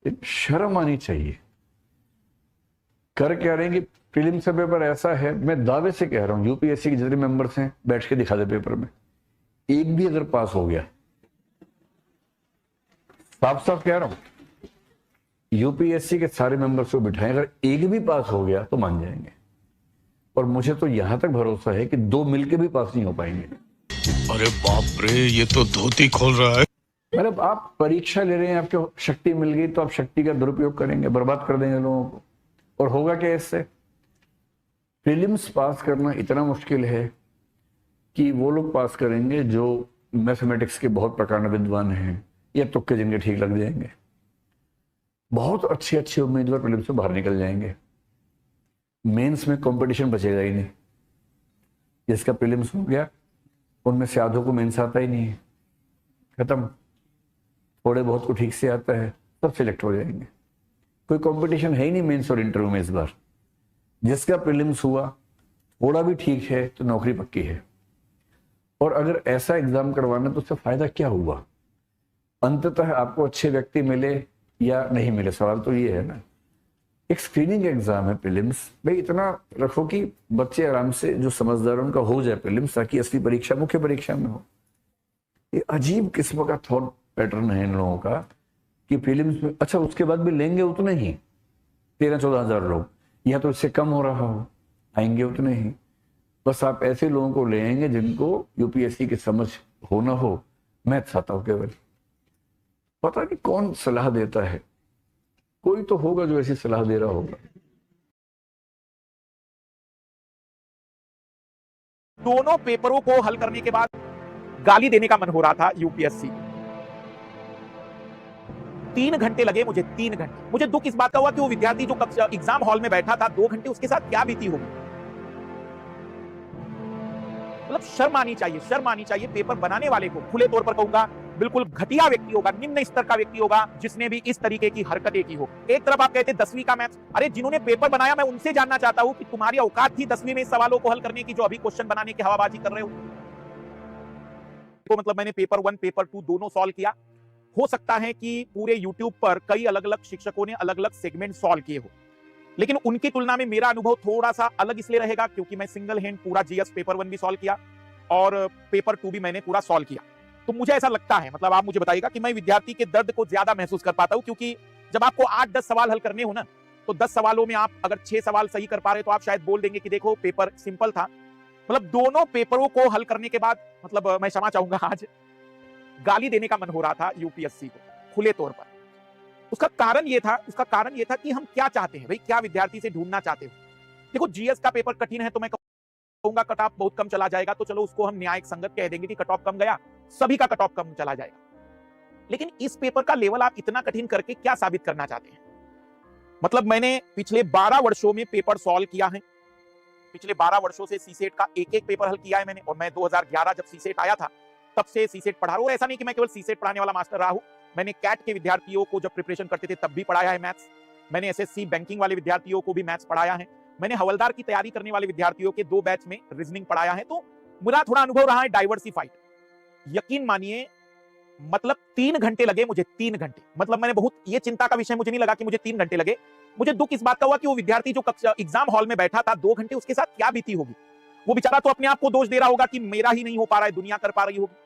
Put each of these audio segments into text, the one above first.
शर्म आनी चाहिए। कर क्या रहे हैं कि प्रीलिम्स का पेपर ऐसा है, मैं दावे से कह रहा हूं, यूपीएससी के जितने मेंबर्स हैं बैठ के दिखा दे पेपर में, एक भी अगर पास हो गया, साफ साफ कह रहा हूं, यूपीएससी के सारे मेंबर्स को बिठाएं, अगर एक भी पास हो गया तो मान जाएंगे। और मुझे तो यहां तक भरोसा है कि दो मिलके भी पास नहीं हो पाएंगे। अरे बाप रे, ये तो धोती खोल रहा है। मतलब आप परीक्षा ले रहे हैं, आपको शक्ति मिल गई तो आप शक्ति का दुरुपयोग करेंगे, बर्बाद कर देंगे लोगों को। और होगा क्या इससे? प्रीलिम्स पास करना इतना मुश्किल है कि वो लोग पास करेंगे जो मैथमेटिक्स के बहुत प्रकार विद्वान हैं या तुक्के जिनके ठीक लग जाएंगे। बहुत अच्छे अच्छे उम्मीदवार प्रीलिम्स से बाहर निकल जाएंगे। मेंस में कंपटीशन बचेगा ही नहीं। जिसका प्रीलिम्स हो गया उनमें से आधों को मेंस आता ही नहीं है, खत्म। थोड़े बहुत को ठीक से आता है, सब सिलेक्ट हो जाएंगे। कोई कंपटीशन है ही नहीं मेंस और इंटरव्यू में इस बार। जिसका प्रीलिम्स हुआ थोड़ा भी ठीक है तो नौकरी पक्की है। और अगर ऐसा एग्जाम करवाना तो उससे फायदा क्या हुआ? अंततः आपको अच्छे व्यक्ति मिले या नहीं मिले, सवाल तो ये है ना। एक स्क्रीनिंग एग्जाम है प्रीलिम्स, भाई इतना रखो कि बच्चे आराम से, जो समझदार उनका हो जाए प्रीलिम्स, ताकि असली परीक्षा मुख्य परीक्षा में हो। ये अजीब किस्म का थॉट पैटर्न है इन लोगों का कि प्रीलिम्स में अच्छा उसके बाद भी लेंगे उतने ही 13-14 हजार लोग, या तो इससे कम हो रहा हो, आएंगे उतने ही। बस आप ऐसे लोगों को ले आएंगे जिनको यूपीएससी की समझ हो ना हो, मैथ्स आता हो केवल। पता नहीं कौन सलाह देता है, कोई तो होगा जो ऐसी सलाह दे रहा होगा। दोनों पेपरों को हल करने के बाद गाली देने का मन हो रहा था यूपीएससी। 3 घंटे लगे मुझे, 3 घंटे। मुझे दुख इस बात का हुआ कि वो विद्यार्थी जो एग्जाम हॉल में बैठा था 2 घंटे, उसके साथ क्या बीती होगी। मतलब शर्म आनी चाहिए, शर्म आनी चाहिए पेपर बनाने वाले को। खुले तौर पर कहूंगा, बिल्कुल घटिया व्यक्ति होगा, निम्न स्तर का व्यक्ति होगा जिसने भी इस तरीके की हरकतें की हो। एक तरफ आप कहते 10वीं का मैथ्स, अरे जिन्होंने पेपर बनाया, मैं उनसे जानना चाहता हूं कि तुम्हारी औकात थी 10वीं में इस सवालों को हल करने की, जो अभी क्वेश्चन बनाने की हवाबाजी कर रहे हो। तो मतलब मैंने पेपर 1 पेपर 2 दोनों सॉल्व किया। हो सकता है कि पूरे यूट्यूब पर कई अलग अलग शिक्षकों ने अलग अलग सेगमेंट सॉल्व किए हो, लेकिन उनकी तुलना में मेरा अनुभव थोड़ा सा अलग इसलिए रहेगा क्योंकि मैं सिंगल हैंड पूरा जीएस पेपर 1 भी सॉल्व किया और पेपर 2 भी मैंने पूरा सॉल्व किया। तो मुझे ऐसा लगता है, मतलब आप मुझे बताइएगा, कि मैं विद्यार्थी के दर्द को ज्यादा महसूस कर पाता हूं, क्योंकि जब आपको 8-10 सवाल हल करने हो ना, तो 10 सवालों में आप अगर 6 सवाल सही कर पा रहे तो आप शायद बोल देंगे कि देखो पेपर सिंपल था। मतलब दोनों पेपरों को हल करने के बाद, मतलब मैं क्षमा चाहूंगा, आज गाली देने का मन हो रहा था यूपीएससी को खुले तौर पर। उसका कारण यह था कि हम क्या चाहते हैं भाई, क्या विद्यार्थी से ढूंढना चाहते हो। देखो जीएस का पेपर कठिन है तो मैं कहूंगा कट ऑफ बहुत कम चला जाएगा, तो चलो उसको हम न्यायिक संगत कह देंगे कि कट ऑफ कम गया, सभी का कट ऑफ कम चला जाएगा। लेकिन इस पेपर का लेवल आप इतना कठिन करके क्या साबित करना चाहते हैं? मतलब मैंने पिछले 12 वर्षों में पेपर सॉल्व किया है, पिछले 12 वर्षों से सीसेट का एक पेपर हल किया है मैंने, और मैं 2011 जब सीसेट आया था तब से सीसेट पढ़ा रहा हूं। ऐसा नहीं कि मैं केवल सीसेट पढ़ाने वाला मास्टर रहा हूं, मैंने कैट के विद्यार्थियों को जब प्रिपरेशन करते थे तब भी पढ़ाया है मैथ्स। मैंने एसएससी बैंकिंग वाले विद्यार्थियों को भी मैथ्स पढ़ाया है। मैंने हवलदार की तैयारी करने वाले विद्यार्थियों के 2 बैच में रीजनिंग पढ़ाया है। तो मेरा थोड़ा अनुभव रहा है डाइवर्सिफाइड। यकीन मानिए, मतलब 3 घंटे लगे मुझे, 3 घंटे। मतलब मैंने बहुत, ये चिंता का विषय मुझे नहीं लगा कि मुझे 3 घंटे लगे। मुझे दुख इस बात का हुआ कि वो विद्यार्थी जो एग्जाम हॉल में बैठा था 2 घंटे, उसके साथ क्या बीती होगी। वो बेचारा तो अपने आप को दोष दे रहा होगा कि मेरा ही नहीं हो पा रहा है, दुनिया कर पा रही होगी।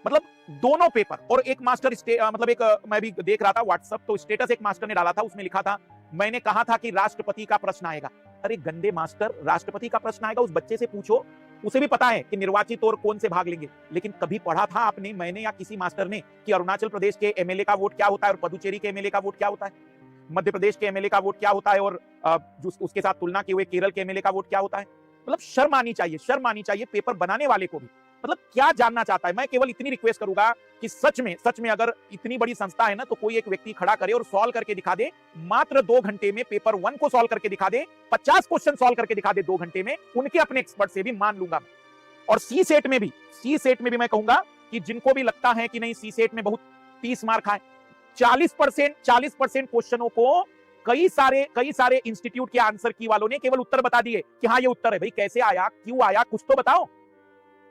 मतलब दोनों पेपर, और एक मास्टर मतलब एक मैं भी देख रहा था व्हाट्सएप, तो स्टेटस एक मास्टर ने डाला था, उसमें लिखा था मैंने कहा था कि राष्ट्रपति का प्रश्न आएगा। अरे गंदे मास्टर, राष्ट्रपति का प्रश्न आएगा उस बच्चे से पूछो, उसे भी पता है कि निर्वाचित और कौन से भाग लेंगे। लेकिन कभी पढ़ा था आपने, मैंने या किसी मास्टर ने, कि अरुणाचल प्रदेश के एमएलए का वोट क्या होता है और पुदुचेरी के एमएलए का वोट क्या होता है, मध्य प्रदेश के एमएलए का वोट क्या होता है और उसके साथ तुलना किए हुए केरल के एमएलए का वोट क्या होता है। मतलब शर्म आनी चाहिए, शर्म आनी चाहिए पेपर बनाने वाले को भी। मतलब क्या जानना चाहता है। मैं केवल इतनी रिक्वेस्ट करूंगा कि सच में अगर इतनी बड़ी संस्था है ना, तो कोई एक व्यक्ति खड़ा करे और सॉल्व करके दिखा दे। मात्र 2 घंटे में पेपर 1 को सॉल्व करके दिखा दे, 50 क्वेश्चन सॉल्व करके दिखा दे 2 घंटे में, उनके अपने एक्सपर्ट से भी मान लूंगा। और सी सेट में भी मैं कहूंगा कि जिनको भी लगता है कि नहीं सी सेट में बहुत 30 मार्क आए, 40% क्वेश्चनों को कई सारे इंस्टीट्यूट के आंसर की वालों ने केवल उत्तर बता दिए कि हाँ ये उत्तर है। भाई कैसे आया, क्यों आया, कुछ तो बताओ।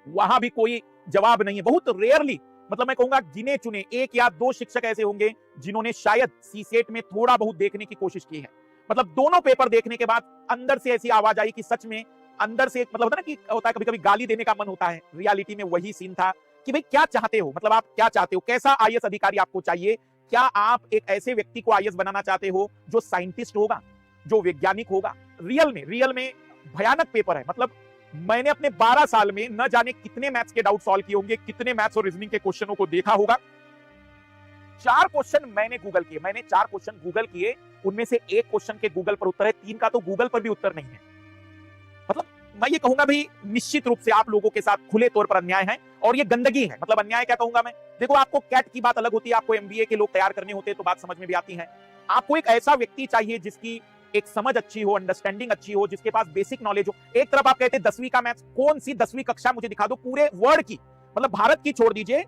वहां भी कोई जवाब नहीं है। बहुत रेयरली मतलब मैं कहूंगा गिने चुने 1 या 2 शिक्षक ऐसे होंगे जिन्होंने शायद सीसेट में थोड़ा बहुत देखने की कोशिश की है। मतलब दोनों पेपर देखने के बाद अंदर से ऐसी आवाज आई कि सच में अंदर से मतलब होता है ना कि होता है कभी कभी गाली देने का मन होता है, रियलिटी में वही सीन था कि भाई क्या चाहते हो, मतलब आप क्या चाहते हो, कैसा आईएएस अधिकारी आपको चाहिए। क्या आप एक ऐसे व्यक्ति को आईएएस बनाना चाहते हो जो साइंटिस्ट होगा, जो वैज्ञानिक होगा। रियल में भयानक पेपर है। मतलब मैंने अपने 12 साल में न जाने कितने मैथ्स के डाउट सॉल्व किए होंगे, कितने मैथ्स और रीजनिंग के क्वेश्चनों को देखा होगा। 4 क्वेश्चन मैंने गूगल किए, मैंने 4 क्वेश्चन गूगल किए, उनमें से 1 क्वेश्चन के गूगल पर उत्तर है, 3 का तो गूगल पर भी उत्तर नहीं है। मतलब मैं ये कहूंगा भाई निश्चित रूप से आप लोगों के साथ खुले तौर पर अन्याय है और ये गंदगी है। मतलब अन्याय क्या कहूंगा मैं, देखो आपको कैट की बात अलग होती है, आपको एमबीए के लोग तैयार करने होते हैं तो बात समझ में भी आती है। आपको एक ऐसा व्यक्ति चाहिए जिसकी एक समझ अच्छी हो, अंडरस्टैंडिंग अच्छी हो, जिसके पास बेसिक नॉलेज हो। एक तरफ आप कहते हैं 10वीं का मैथ्स, कौन सी 10वीं कक्षा मुझे दिखा दो पूरे वर्ल्ड की, मतलब भारत की छोड़ दीजिए,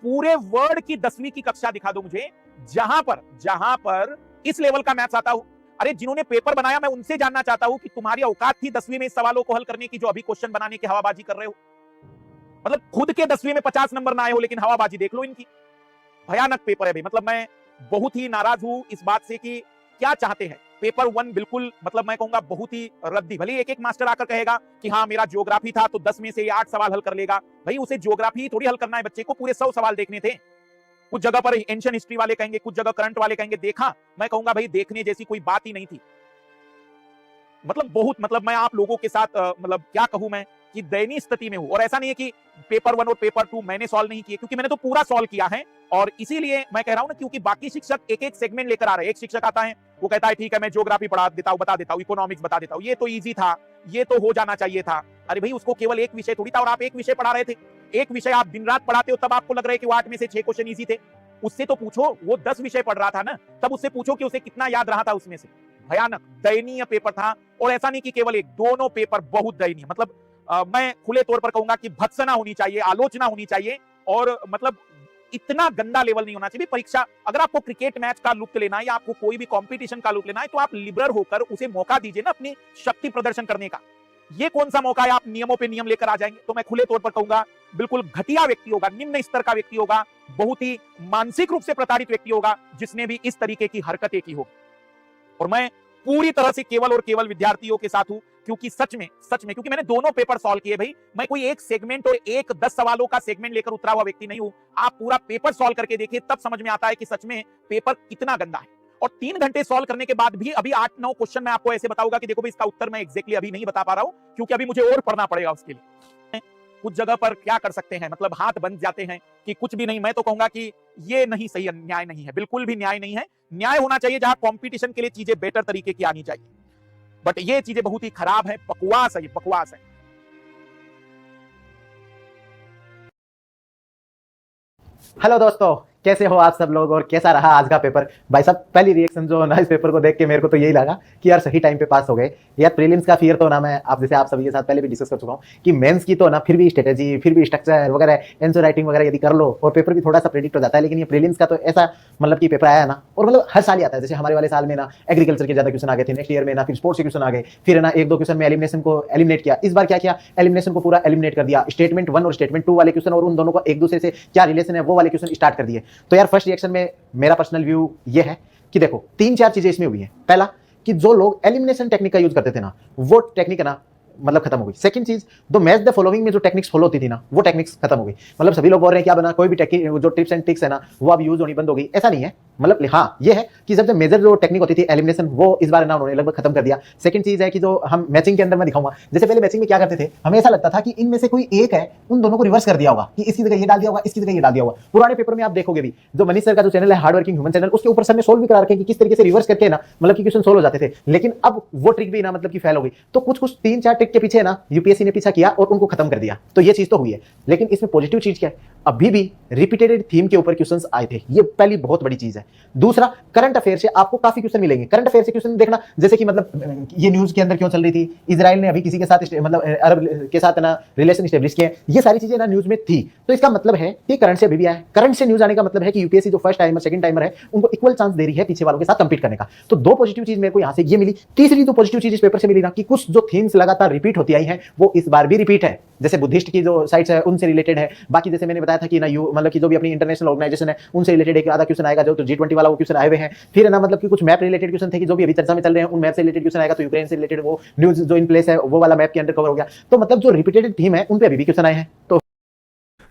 पूरे वर्ल्ड की 10वीं की कक्षा दिखा दो मुझे जहां पर इस लेवल का मैथ्स आता हो। अरे जिन्होंने पेपर बनाया मैं उनसे जानना चाहता हूं कि तुम्हारी औकात थी 10वीं में इस सवालों को हल करने की जो अभी क्वेश्चन बनाने की हवाबाजी कर रहे हो। मतलब खुद के 10वीं में 50 नंबर ना आए हो लेकिन हवाबाजी देख लो इनकी। भयानक पेपर है भाई। मतलब मैं बहुत ही नाराज हूं इस बात से कि क्या चाहते हैं। पेपर 1 बिल्कुल मतलब मैं कहूंगा बहुत ही रद्दी। भले एक मास्टर आकर कहेगा कि हाँ मेरा ज्योग्राफी था तो 10 में से 8 सवाल हल कर लेगा, भाई उसे ज्योग्राफी थोड़ी हल करना है, बच्चे को पूरे 100 सवाल देखने थे। कुछ जगह पर एंशिएंट हिस्ट्री वाले कहेंगे, कुछ जगह करंट वाले कहेंगे देखा, मैं कहूंगा भाई देखने जैसी कोई बात ही नहीं थी। मतलब मैं आप लोगों के साथ मतलब क्या कहूं मैं कि दयनीय स्थिति में हूं। और ऐसा नहीं है कि पेपर 1 और पेपर 2 मैंने सॉल्व नहीं किए, क्योंकि मैंने तो पूरा सॉल्व किया है। और इसीलिए मैं कह रहा हूं ना, क्योंकि बाकी शिक्षक एक सेगमेंट लेकर आ रहे हैं। एक शिक्षक आता है वो कहता है ठीक है मैं ज्योग्राफी पढ़ा देता हूं, बता देता हूं, इकोनॉमिक्स बता देता हूं, ये तो इजी था, ये तो हो जाना चाहिए था। अरे भाई उसको केवल एक विषय थोड़ी था और आप एक विषय पढ़ा रहे थे। एक विषय आप दिन रात पढ़ाते हो तब आपको लग रहा है कि वो 8 में से 6 क्वेश्चन इजी थे। उससे तो पूछो, वो 10 विषय पढ़ रहा था ना, तब उससे पूछो कि उसे कितना याद रहा था उसमें से। भयानक दयनीय पेपर था। और ऐसा नहीं कि केवल एक, दोनों पेपर बहुत दयनीय। मतलब मैं खुले तौर पर कहूंगा कि भत्सना होनी चाहिए, आलोचना होनी चाहिए। और मतलब इतना गंदा लेवल नहीं होना चाहिए परीक्षा। अगर आपको क्रिकेट मैच का लुत्फ लेना है या आपको कोई भी कंपटीशन का लुत्फ लेना है तो आप लिबरल होकर उसे मौका दीजिए ना अपनी शक्ति प्रदर्शन करने का। ये कौन सा मौका है आप नियमों पे नियम लेकर आ जाएंगे। तो मैं खुले तौर पर कहूंगा बिल्कुल घटिया व्यक्ति होगा, निम्न स्तर का व्यक्ति होगा, बहुत ही मानसिक रूप से प्रताड़ित व्यक्ति होगा जिसने भी इस तरीके की हरकतें की होगी। और मैं पूरी तरह से केवल और केवल विद्यार्थियों के साथ हूं, क्योंकि सच में क्योंकि मैंने दोनों पेपर सॉल्व किए भाई। मैं कोई एक सेगमेंट और एक 10 सवालों का सेगमेंट लेकर उतरा हुआ व्यक्ति नहीं हूं। आप पूरा पेपर सॉल्व करके देखिए तब समझ में आता है कि सच में पेपर कितना गंदा है। और 3 घंटे सॉल्व करने के बाद भी अभी 8-9 क्वेश्चन मैं आपको ऐसे बताऊंगा कि देखो भाई इसका उत्तर मैं एग्जैक्टली अभी नहीं बता पा रहा हूं, क्योंकि अभी मुझे और पढ़ना पड़ेगा उसके लिए। कुछ जगह पर क्या कर सकते हैं, मतलब हाथ बंध जाते हैं कि कुछ भी नहीं। मैं तो कहूंगा कि ये नहीं सही, न्याय नहीं है, बिल्कुल भी न्याय नहीं है। न्याय होना चाहिए जहां कंपटीशन के लिए चीजें बेटर तरीके की आनी चाहिए। बट ये चीजें बहुत ही खराब है, बकवास है, ये बकवास है। हेलो दोस्तों, कैसे हो आप सब लोग और कैसा रहा आज का पेपर। भाई साहब पहली रिएक्शन जो ना इस पेपर को देख के मेरे को तो यही लगा कि यार सही टाइम पे पास हो गए। यार प्रीलिम्स का फियर तो ना मैं आप जैसे आप सभी के साथ पहले भी डिस्कस कर चुका हूँ कि मेंस की तो ना फिर भी स्ट्रेटेजी, फिर भी स्ट्रक्चर वगैरह, आंसर राइटिंग वगैरह यदि कर लो और पेपर भी थोड़ा सा प्रेडिक्ट हो जाता है। लेकिन ये प्रीलिम्स का तो ऐसा मतलब कि पेपर आया ना, और मतलब हर साल ही आता है। जैसे हमारे वाले साल में ना एग्रीकल्चर के ज्यादा क्वेश्चन आ गए थे, नेक्स्ट ईयर में ना फिर स्पोर्ट्स के क्वेश्चन आ गए, फिर ना 1-2 क्वेश्चन में एलिमिनेशन को एलिमिनेट किया। इस बार क्या किया, एलिमिनेशन को पूरा एलिमिनेट कर दिया। स्टेटमेंट 1 और स्टेटमेंट 2 वाले क्वेश्चन और उन दोनों का एक दूसरे से क्या रिलेशन है वो वाले क्वेश्चन स्टार्ट कर दिए। तो यार फर्स्ट रिएक्शन में मेरा पर्सनल व्यू ये है कि देखो 3-4 चीजें इसमें हुई है। पहला कि जो लोग एलिमिनेशन टेक्निक का यूज करते थे ना, वो टेक्निक ना मतलब खत्म हो गई। सेकंड चीज, दो मैच द फॉलोइंग में जो टेक्निक्स फॉलो होती थी ना, वो टेक्निक्स खत्म हो गई। मतलब सभी लोग बोल रहे हैं क्या बना, कोई भी टेक्निक जो टिप्स एंड ट्रिक्स है ना वो अब यूज होनी बंद हो गई, ऐसा नहीं है। मतलब हाँ ये है कि सबसे मेजर जो टेक्निक होती थी एलिमिनेशन, वो इस बार ना उन्होंने लगभग खत्म कर दिया। सेकंड चीज है कि जो हम मैचिंग के अंदर मैं दिखाऊंगा, जैसे पहले मैचिंग में क्या करते थे, हमें ऐसा लगता था कि इनमें से कोई एक है, उन दोनों को रिवर्स कर दिया होगा कि इसकी जगह ये डाल दिया होगा, इसकी जगह ये डाल दिया होगा। पुराने पेपर में आप देखोगे भी, जो मनीष सर का जो चैनल है हार्ड वर्किंग ह्यूमन चैनल, उसके ऊपर सर ने सोल्व भी करा रखे कि किस तरीके से रिवर्स करके ना मतलब कि क्वेश्चन सोल्व हो जाते थे। लेकिन अब वो ट्रिक भी ना मतलब कि फेल हो गई। तो कुछ 3-4 ट्रिक के पीछे ना यूपीएससी ने पीछा किया और उनको खत्म कर दिया। तो ये चीज तो हुई है। लेकिन इसमें पॉजिटिव चीज क्या है, अभी भी रिपीटेड थीम के ऊपर क्वेश्चंस आए थे, ये पहली बहुत बड़ी चीज है। दूसरा, करंट अफेयर से आपको काफी क्वेश्चन मिलेंगे। करंट अफेयर से क्वेश्चन देखना, जैसे कि मतलब ये न्यूज के अंदर क्यों चल रही थी, इजराइल ने अभी किसी के साथ मतलब अरब के साथ ना रिलेशन स्टेब्लिश किए, ये सारी चीजें ना न्यूज में थी। तो इसका मतलब है कि करंट से अभी भी आया। करंट से न्यूज आने का मतलब है कि यूपीएससी जो फर्स्ट टाइमर सेकंड टाइमर है उनको इक्वल चांस दे रही है पीछे वालों के साथ कंपीट करने का। तो दो पॉजिटिव चीज मेरे को यहाँ से ये मिली। तीसरी जो पॉजिटिव चीज इस पेपर से मिली ना, कि कुछ जो थीम्स लगातार रिपीट होती आई हैं वो इस बार भी रिपीट है। जैसे बुद्धिस्ट की जो साइट्स है उनसे रिलेटेड है। बाकी जैसे मैंने बताया था कि ना मतलब कि जो भी अपनी इंटरनेशनल ऑर्गेनाइजेशन है उनसे रिलेटेड एक आधा क्वेश्चन आएगा, जो तो G20 वाला वो क्वेश्चन आए हुए हैं। फिर ना मतलब कि कुछ मैप रिलेटेड क्वेश्चन थे कि जो भी अभी चर्चा में चल रहे हैं उन मैप से रिलेटेड क्वेश्चन आएगा, तो यूक्रेन से रिलेटेड वो न्यूज जो इन प्लेस है वो वाला मैप के अंडर कवर हो गया। तो मतलब जो रिपीटेड थीम है उन पे अभी भी क्वेश्चन आए हैं। तो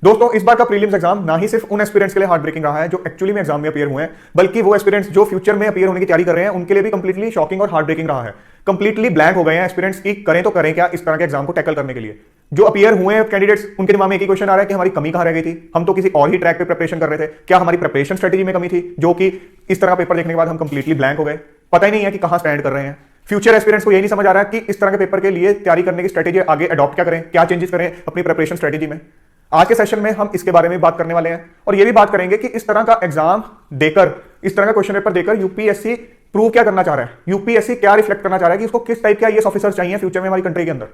दोस्तों, इस बार का प्रीलिम्स एग्जाम ना ही सिर्फ उन एस्पिरेंट्स के लिए हार्ट ब्रेकिंग रहा है जो एक्चुअली में एग्जाम में अपीयर हुए हैं, बल्कि वो एस्पिरेंट्स जो फ्यूचर में अपीयर होने की तैयारी कर रहे हैं उनके लिए भी कंप्लीटली शॉकिंग और हार्ट ब्रेकिंग रहा है। कंप्लीटली ब्लैंक हो गए हैं एस्पिरेंट्स की करें तो करें क्या इस तरह के एग्जाम को टैकल करने के लिए। जो अपीयर हुए हैं कैंडिडेट्स, उनके दिमाग में एक ही क्वेश्चन आ रहा है कि हमारी कमी कहां रह गई थी, हम तो किसी और ही ट्रैक पे प्रिपरेशन कर रहे थे, क्या हमारी प्रिपरेशन स्ट्रेटेजी में कमी थी, जो कि इस तरह का पेपर देखने के बाद हम कंप्लीटली ब्लैंक हो गए। पता ही नहीं है कि कहां स्टैंड कर रहे हैं। फ्यूचर एस्पिरेंट्स को यही नहीं समझ आ रहा है कि इस तरह के पेपर के लिए तैयारी करने की स्ट्रेटेजी आगे अडॉप्ट क्या करें, क्या चेंजेस करें अपनी प्रिपरेशन स्ट्रेटेजी में। आज के सेशन में हम इसके बारे में बात करने वाले हैं और ये भी बात करेंगे कि इस तरह का एग्जाम देकर, इस तरह का क्वेश्चन पेपर देकर यूपीएससी प्रूव क्या करना चाह रहा है, यूपीएससी क्या रिफ्लेक्ट करना चाह रहा है कि इसको किस टाइप के आईएएस ऑफिसर चाहिए फ्यूचर में हमारी कंट्री के अंदर।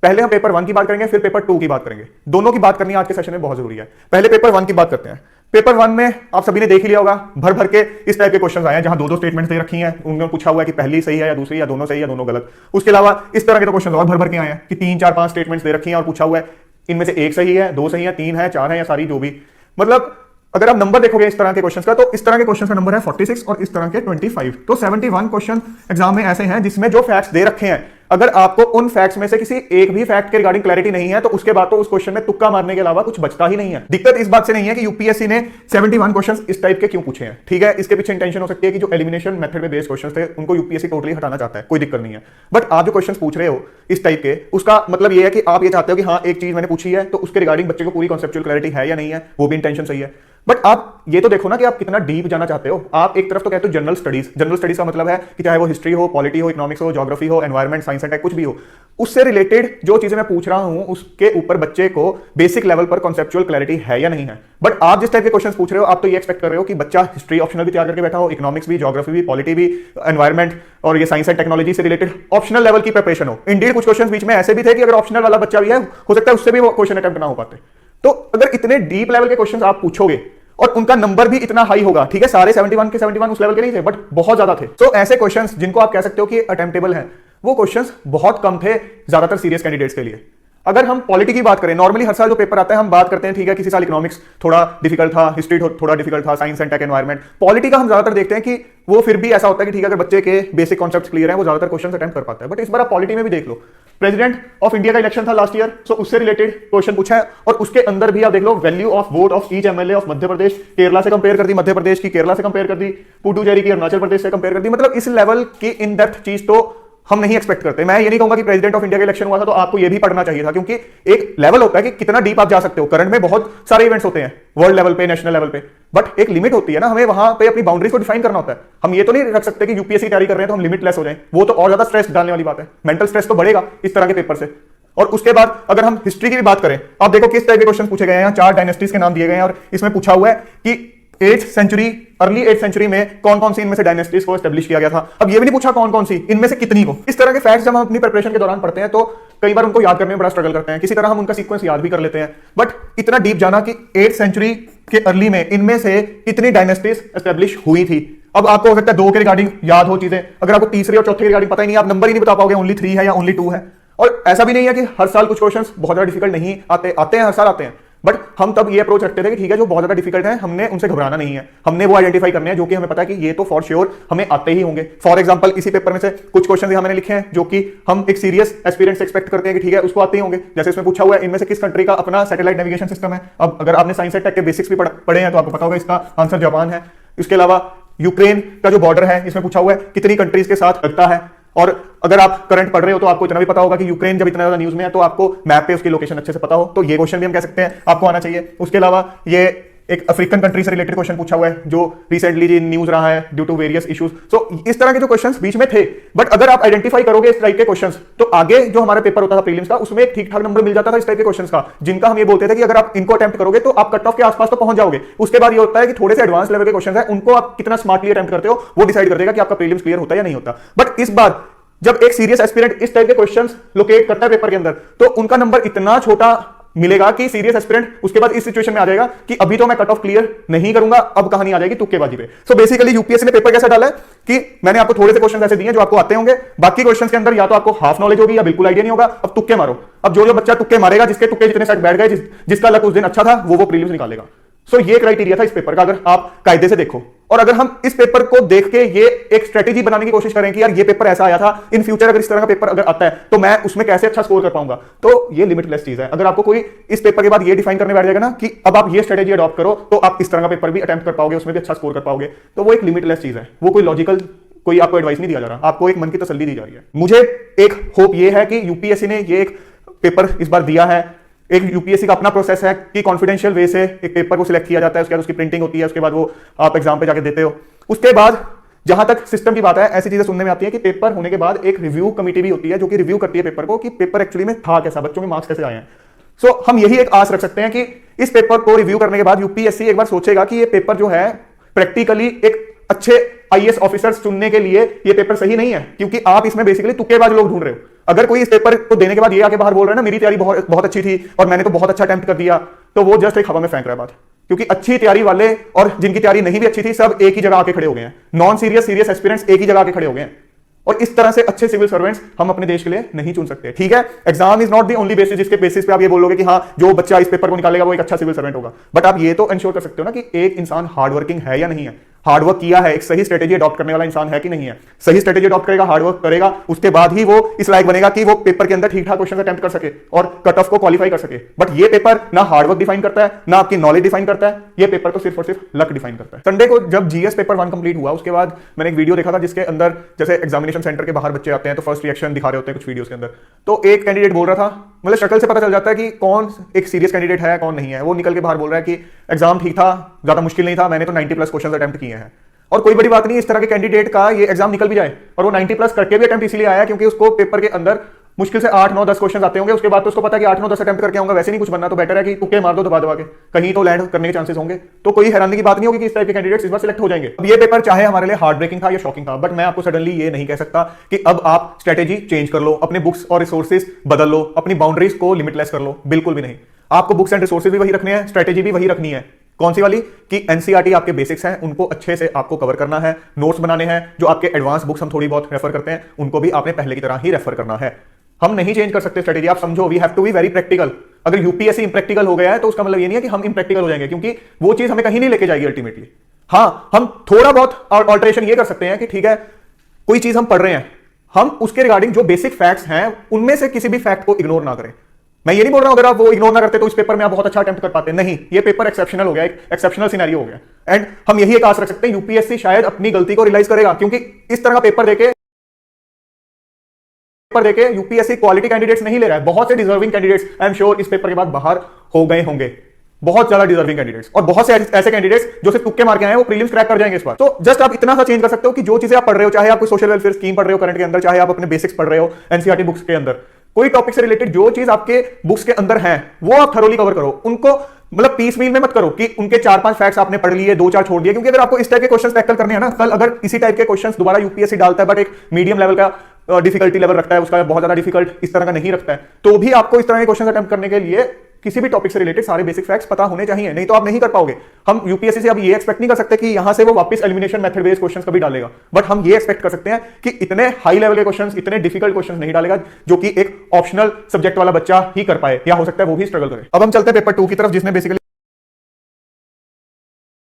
पहले हम पेपर 1 की बात करेंगे, फिर पेपर 2 की बात करेंगे। दोनों की बात करनी आज के सेशन में बहुत जरूरी है। पहले पेपर 1 की बात करते हैं। पेपर 1 में आप सभी ने देख ही लिया होगा, भर भर के इस टाइप के क्वेश्चंस आए हैं जहां दो स्टेटमेंट्स दे रखी हैं, उन्होंने पूछा हुआ है कि पहली सही है या दूसरी, या दोनों सही या दोनों गलत। उसके अलावा इस तरह के तो क्वेश्चंस और भर भर के आए हैं कि 3 4 5 स्टेटमेंट्स दे रखी हैं और पूछा हुआ है इनमें से एक सही है, 2 सही है, 3 है, 4 है या सारी जो भी। मतलब अगर आप नंबर देखोगे इस तरह के क्वेश्चंस का, तो इस तरह के क्वेश्चंस का नंबर है 46 और इस तरह के 25। तो 71 क्वेश्चन एग्जाम में ऐसे हैं जिसमें जो फैक्ट्स दे रखे हैं, अगर आपको उन फैक्ट्स में से किसी एक भी फैक्ट के रिगार्डिंग क्लैरिटी नहीं है तो उसके बाद तो उस क्वेश्चन में तुक्का मारने के अलावा कुछ बचता ही नहीं है। दिक्कत इस बात से नहीं है कि यूपीएससी ने 71 क्वेश्चंस इस टाइप के क्यों पूछे हैं, ठीक है, इसके पीछे इंटेंशन हो सकती है कि जो एलिमिनेशन मेथड पे बेस्ड क्वेश्चंस थे उनको यूपीएससी टोटली हटाना चाहता है, कोई दिक्कत नहीं है। बट आप जो क्वेश्चंस पूछ रहे हो इस टाइप के, उसका मतलब ये है कि आप ये चाहते हो कि हाँ एक चीज मैंने पूछी है तो उसके रिगार्डिंग बच्चे को पूरी कॉन्सेप्चुअल क्लैरिटी है या नहीं है, वो भी इंटेंशन सही है। बट आप ये तो देखो ना कि आप कितना डीप जाना चाहते हो। आप एक तरफ तो कहते हो जनरल स्टडीज, जनरल स्टडीज का मतलब है कि चाहे वो हिस्ट्री हो, पॉलिटी हो, इकोनॉमिक्स हो, ज्योग्राफी हो, एनवायरमेंट, साइंस एंड टेक, कुछ भी हो, उससे रिलेटेड जो चीजें मैं पूछ रहा हूं उसके ऊपर बच्चे को बेसिक लेवल पर कॉन्सेप्चुअल क्लैरिटी है या नहीं है। बट आप जिस टाइप के क्वेश्चंस पूछ रहे हो, आप तो ये एक्सपेक्ट कर रहे हो कि बच्चा हिस्ट्री ऑप्शनल भी तैयार करके बैठा हो, इकोनॉमिक्स भी, ज्योग्राफी भी, पॉलिटी भी, एनवायरमेंट और ये साइंस एंड टेक्नोलॉजी से रिलेटेड ऑप्शनल लेवल की प्रिपरेशन हो। इंडीड कुछ क्वेश्चंस बीच में ऐसे भी थे कि अगर ऑप्शनल वाला बच्चा भी है, हो सकता है उससे भी वो क्वेश्चन अटेम्प्ट ना हो पाते। तो अगर इतने डीप लेवल के क्वेश्चंस आप पूछोगे और उनका नंबर भी इतना हाई होगा, ठीक है, सारे 71 के 71 उस लेवल के नहीं थे, बट बहुत ज्यादा थे, तो ऐसे क्वेश्चंस जिनको आप कह सकते हो कि अटेम्प्टेबल हैं, वो क्वेश्चंस बहुत कम थे ज्यादातर सीरियस कैंडिडेट्स के लिए। अगर हम पॉलिटी की बात करें, नॉर्मली हर साल जो पेपर आता है हम बात करते हैं, ठीक है, किसी साल इकोनॉमिक्स थोड़ा डिफिकल्ट था, हिस्ट्री थोड़ा डिफिकल्ट था, science and tech, environment. Polity का हम ज्यादातर देखते हैं कि वो फिर भी ऐसा होता है कि ठीक है, अगर बच्चे के बेसिक कॉन्सेप्ट्स क्लियर हैं वो ज्यादातर क्वेश्चन अटेम्प्ट कर पाता है। बट इस बार आप पॉलिटी में भी देख लो, प्रेसिडेंट ऑफ इंडिया का इलेक्शन था लास्ट ईयर, सो उससे रिलेटेड क्वेश्चन पूछा है और उसके अंदर भी आप देख लो value of vote of each MLA of Madhya Pradesh, Kerala से कंपेयर कर दी, मध्य प्रदेश की केरला से कंपेयर कर दी, पुडुचेरी की अरुणाचल प्रदेश से कंपेयर कर दी। मतलब इस लेवल की इन डेप्थ चीज तो हम नहीं एक्सपेक्ट करते। मैं ये नहीं कहूंगा कि प्रेसिडेंट ऑफ इंडिया का इलेक्शन हुआ था तो आपको ये भी पढ़ना चाहिए था, क्योंकि एक लेवल होता है कि कितना डीप आप जा सकते हो। करंट में बहुत सारे इवेंट्स होते हैं वर्ल्ड लेवल पे, नेशनल लेवल पे, बट एक लिमिट होती है ना, हमें वहां पे अपनी बाउंड्रीज को डिफाइन करना होता है। हम ये तो नहीं रख सकते कि यूपीएससी की तैयारी कर रहे हैं तो हम लिमिटलेस हो जाएं, वो तो और ज्यादा स्ट्रेस डालने वाली बात है। मेंटल स्ट्रेस तो बढ़ेगा इस तरह के पेपर से। और उसके बाद अगर हम हिस्ट्री की भी बात करें, आप देखो किस टाइप के क्वेश्चन पूछे गए हैं। 4 डायनेस्टीज के नाम दिए गए हैं और इसमें पूछा हुआ है कि 8th century, early 8th century में कौन कौन सी इनमें से डायनेस्टीज को एस्टेब्लिश किया गया था। अब ये भी नहीं पूछा कौन कौन सी, इनमें से कितनी को। इस तरह के फैक्ट्स जब हम अपनी प्रिपरेशन के दौरान पढ़ते हैं तो कई बार उनको याद करने में बड़ा स्ट्रगल करते हैं। किसी तरह हम उनका सीक्वेंस याद भी कर लेते हैं, बट इतना डीप जाना कि 8th सेंचुरी के अर्ली में इनमें से कितनी डायनेस्टीज एस्टेब्लिश हुई थी। अब आपको हो सकता है 2 के रिगार्डिंग याद हो चीजें, अगर आपको तीसरे और चौथे के रिगार्डिंग पता ही नहीं, आप नंबर ही नहीं बता पाओगे ओनली 3 है या ओनली 2 है। और ऐसा भी नहीं है कि हर साल कुछ क्वेश्चंस बहुत ज्यादा डिफिकल्ट नहीं आते हैं, हर साल आते हैं, बट हम तब ये अप्रोच रखते थे कि ठीक है जो बहुत ज्यादा डिफिकल्ट है हमने उनसे घबराना नहीं है, हमने वो आइडेंटिफाई करने हैं जो कि हमें पता है कि ये तो फॉर श्योर हमें आते ही होंगे। फॉर एग्जांपल इसी पेपर में से कुछ क्वेश्चन मैंने लिखे हैं जो कि हम एक सीरियस एस्पिरेंट से एक्सपेक्ट करते हैं कि ठीक है उसको आते ही होंगे। जैसे इसमें पूछा हुआ है इनमें से किस कंट्री का अपना सैटेलाइट नेविगेशन सिस्टम है। अब अगर आपने साइंस एंड टेक के बेसिक्स भी पढ़े हैं तो आपको पता होगा इसका आंसर जापान है। इसके अलावा यूक्रेन का जो बॉर्डर है इसमें पूछा हुआ है कितनी कंट्रीज के साथ लगता है। और अगर आप करंट पढ़ रहे हो तो आपको इतना भी पता होगा कि यूक्रेन जब इतना ज्यादा न्यूज में है तो आपको मैप पे उसकी लोकेशन अच्छे से पता हो, तो ये क्वेश्चन भी हम कह सकते हैं आपको आना चाहिए। उसके अलावा ये एक अफ्रीकन कंट्री से रिलेटेड क्वेश्चन पूछा हुआ है जो रिसेंटली जी न्यूज रहा है ड्यू टू वेरियस इश्यूज। सो इस तरह के जो क्वेश्चंस बीच में थे, बट अगर आप आइडेंटिफाई करोगे इस टाइप के क्वेश्चंस तो आगे जो हमारा पेपर होता था प्रीलिम्स का उसमें एक ठीक ठाक नंबर मिल जाता था इस टाइप के क्वेश्चंस का, जिनका हम ये बोलते थे कि अगर आप इनको अटेम्प्ट करोगे तो आप कट ऑफ के आसपास तो पहुंच जाओगे। उसके बाद ये होता है कि थोड़े से एडवांस लेवल के क्वेश्चंस हैं, उनको आप कितना स्मार्टली अटेम्प्ट करते हो वो डिसाइड कर देगा कि आपका प्रीलिम्स क्लियर होता है या नहीं होता। बट इस बार जब एक सीरियस एस्पिरेंट इस टाइप के क्वेश्चंस लोकेट करता है पेपर के अंदर तो उनका नंबर इतना छोटा मिलेगा कि सीरियस एस्पिरेंट उसके बाद इस सिचुएशन में आ जाएगा कि अभी तो मैं कट ऑफ क्लियर नहीं करूंगा, अब कहानी आ जाएगी तुक्केबाजी पे। सो बेसिकली यूपीएससी ने पेपर कैसा डाला है कि मैंने आपको थोड़े से क्वेश्चन ऐसे दिए जो आपको आते होंगे, बाकी क्वेश्चंस के अंदर या तो आपको हाफ नॉलेज होगी या बिल्कुल आइडिया नहीं होगा, अब तुक्के मारो। अब जो बच्चा तुक्के मारेगा, जिसके तुक्के जितने सेट बैठ गए, जिसका लक उस दिन अच्छा था वो प्रीलिम्स निकालेगा। सो ये क्राइटेरिया था इस पेपर का, अगर आप कायदे से देखो। और अगर हम इस पेपर को देख के ये एक स्ट्रेटेजी बनाने की कोशिश करें कि यार ये पेपर ऐसा आया था, इन फ्यूचर अगर इस तरह का पेपर अगर आता है तो मैं उसमें कैसे अच्छा स्कोर कर पाऊंगा, तो ये लिमिटलेस चीज है। अगर आपको कोई इस पेपर के बाद ये डिफाइन करने बैठ जाएगा ना कि अब आप ये स्ट्रेटेजी अडॉप्ट करो तो आप इस तरह का पेपर भी अटेम्प्ट कर पाओगे, उसमें भी अच्छा स्कोर कर पाओगे, तो वो एक लिमिटलेस चीज है। वो कोई लॉजिकल कोई आपको एडवाइस नहीं दिया जा रहा, आपको एक मन की तसल्ली दी जा रही है। मुझे एक होप ये है कि यूपीएससी ने ये एक पेपर इस बार दिया है, एक यूपीएससी का अपना प्रोसेस है कि कॉन्फिडेंशियल वे से एक पेपर को सिलेक्ट किया जाता है, उसके बाद उसकी प्रिंटिंग होती है, उसके बाद वो आप एग्जाम पे जाके देते हो। उसके बाद जहां तक सिस्टम की बात है, ऐसी चीजें सुनने में आती है कि पेपर होने के बाद एक रिव्यू कमेटी भी होती है जो कि रिव्यू करती है पेपर को कि पेपर एक्चुअली में था कैसा, बच्चों के मार्क्स कैसे आए हैं। सो हम यही एक आस रख सकते हैं कि इस पेपर को रिव्यू करने के बाद यूपीएससी एक बार सोचेगा कि ये पेपर जो है प्रैक्टिकली एक अच्छे आईएएस ऑफिसर्स चुनने के लिए ये पेपर सही नहीं है, क्योंकि आप इसमें बेसिकली तुक्केबाज लोग ढूंढ रहे हो। अगर कोई इस पेपर को देने के बाद ये आके बाहर बोल रहा है ना मेरी तैयारी बहुत अच्छी थी और मैंने तो बहुत अच्छा अटेम्प्ट कर दिया, तो वो जस्ट एक हवा में फेंक रहा है बात। क्योंकि अच्छी तैयारी वाले और जिनकी तैयारी नहीं भी अच्छी थी सब एक ही जगह आके खड़े हो गए हैं, नॉन सीरियस एस्पिरेंट्स एक ही जगह आके खड़े हो गए हैं। और इस तरह से अच्छे सिविल सर्वेंट्स हम अपने देश के लिए नहीं चुन सकते। ठीक है, exam is not the only basis जिसके बेसिस पे आप ये बोलोगे कि हाँ जो बच्चा इस पेपर को निकालेगा वो एक अच्छा सिविल सर्वेंट होगा, बट आप ये तो इंश्योर कर सकते हो ना कि एक इंसान हार्डवर्किंग है या नहीं है, हार्डवर्क किया है, एक सही स्ट्रेटेजी अडॉप्ट करने वाला इंसान है कि नहीं है। सही स्ट्रेटेजी अडॉप्ट करेगा, हार्डवर्क करेगा, उसके बाद ही वो इस लायक बनेगा कि वो पेपर के अंदर ठीक ठाक क्वेश्चन अटेम्प्ट कर सके और कट ऑफ को क्वालिफाई कर सके। बट ये पेपर ना हार्डवर्क डिफाइन करता है ना आपकी नॉलेज डिफाइन करता है, ये पेपर तो सिर्फ और सिर्फ लक डिफाइन करता है। संडे को जब जीएस पेपर 1 कंप्लीट हुआ उसके बाद मैंने एक वीडियो देखा था जिसके अंदर जैसे एग्जामिनेशन सेंटर के बाहर बच्चे आते हैं तो फर्स्ट रिएक्शन दिखा रहे होते हैं कुछ वीडियोस के अंदर, तो एक कैंडिडेट बोल रहा था, मतलब शक्ल से पता चल जाता है कि कौन एक सीरियस कैंडिडेट है कौन नहीं है। वो निकल के बाहर बोल रहा है कि एग्जाम ठीक था, ज्यादा मुश्किल नहीं था, मैंने तो 90+ क्वेश्चन अटेम्प्ट किए हैं। और कोई बड़ी बात नहीं, इस तरह के कैंडिडेट का ये एग्जाम निकल भी जाए और वो 90+ करके भी अटेम्प्ट इसलिए आया क्योंकि उसको पेपर के अंदर मुश्किल से 8, 9, 10 क्वेश्चन आते होंगे, उसके बाद तो उसको पता है कि 8, 9, 10 अटेम्प्ट करके आऊंगा, वैसे नहीं कुछ बनना, तो बेटर है कि तुक्के मार दो दबा दबा के, कहीं तो लैंड करने के चांसेस होंगे। तो कोई हैरानी की बात नहीं होगी कि इस टाइप के कैंडिडेट्स इस बार सिलेक्ट हो जाएंगे। अब ये पेपर चाहे हमारे लिए हार्ट ब्रेकिंग था या शॉकिंग था, बट मैं आपको सडनली ये नहीं कह सकता कि अब आप स्ट्रेटेजी चेंज कर लो, अपने बुक्स और रिसोर्सेज बदल लो, अपनी बाउंड्रीज को लिमिटलेस कर लो, बिल्कुल भी नहीं। आपको बुक्स एंड रिसोर्सेज भी वही रखने हैं, स्ट्रेटेजी भी वही रखनी है। कौन सी वाली कि एनसीईआरटी आपके बेसिक्स हैं उनको अच्छे से आपको कवर करना है, नोट्स बनाने हैं, जो आपके एडवांस बुक्स हम थोड़ी बहुत रेफर करते हैं उनको भी आपने पहले की तरह ही रेफर करना है। हम नहीं चेंज कर सकते स्ट्रेटेजी, आप समझो, we have to be very practical. अगर यूपीएससी इम्प्रैक्टिकल हो गया है तो उसका मतलब ये नहीं है कि हम इम्प्रैक्टिकल हो जाएंगे, क्योंकि वो चीज हमें कहीं नहीं लेके जाएगी अल्टीमेटली। हाँ, हम थोड़ा बहुत ऑल्टरेशन ये कर सकते हैं कि ठीक है कोई चीज हम पढ़ रहे हैं, हम उसके रिगार्डिंग जो बेसिक फैक्ट्स हैं उनमें से किसी भी फैक्ट को इग्नोर ना करें। मैं ये नहीं बोल रहा हूं अगर आप वो इग्नोर ना करते तो इस पेपर में आप बहुत अच्छा अटेम्प्ट कर पाते, नहीं, ये पेपर एक्सेप्शनल हो गया, एक एक्सेप्शनल सिनेरियो हो गया। एंड हम यही एक आस रख सकते हैं यूपीएससी शायद अपनी गलती को रियलाइज करेगा, क्योंकि इस तरह का पेपर देके यूपीएससी क्वालिटी कैंडिडेट्स नहीं ले रहा है। बहुत से deserving candidates I am sure इस पेपर के बाद बाहर हो गए होंगे, बहुत ज्यादा डिजर्विंग कैंडिडेट्स, और बहुत से ऐसे कैंडिडेट्स जो सिर्फ तुक्के मार के आए हैं वो प्रीलिम्स क्रैक कर जाएंगे इस बार। तो जस्ट आप इतना सा चेंज कर सकते हो कि जो चीजें आप पढ़ रहे हो, चाहे आप कोई सोशल वेलफेयर स्कीम पढ़ रहे हो करंट के अंदर, चाहे आप अपने बेसिक्स पढ़ रहे हो एनसीईआरटी बुक्स के अंदर, कोई टॉपिक से रिलेटेड जो चीज आपके बुक्स के अंदर है वो आप थरोली कवर करो। उनको मतलब पीस मील में मत करो कि उनके 4-5 फैक्ट्स आपने पढ़ लिए, 2-4 छोड़ दिए, क्योंकि अगर आपको इस टाइप के क्वेश्चंस टैकल करने हैं ना, कल अगर इसी टाइप के क्वेश्चंस दोबारा यूपीएससी डालता है बट एक मीडियम लेवल का डिफिकल्टी लेवल रखता है, उसका बहुत ज्यादा डिफिकल्ट इस तरह का नहीं रखता है, तो भी आपको इस तरह के क्वेश्चन अटेम्प्ट करने के लिए किसी भी टॉपिक से रिलेटेड सारे बेसिक फैक्ट्स पता होने चाहिए, नहीं तो आप नहीं कर पाओगे। हम यूपीएससी से अब ये एक्सपेक्ट नहीं कर सकते कि यहां से वो वापस एलिमिनेशन मेथड बेस्ड क्वेश्चंस कभी डालेगा, बट हम ये एक्सपेक्ट कर सकते हैं कि इतने हाई लेवल के क्वेश्चंस, इतने डिफिकल्ट क्वेश्चंस नहीं डालेगा जो कि एक ऑप्शनल सब्जेक्ट वाला बच्चा ही कर पाए, या हो सकता है वो भी स्ट्रगल करे। अब हम चलते हैं पेपर 2 की तरफ, जिसने बेसिकली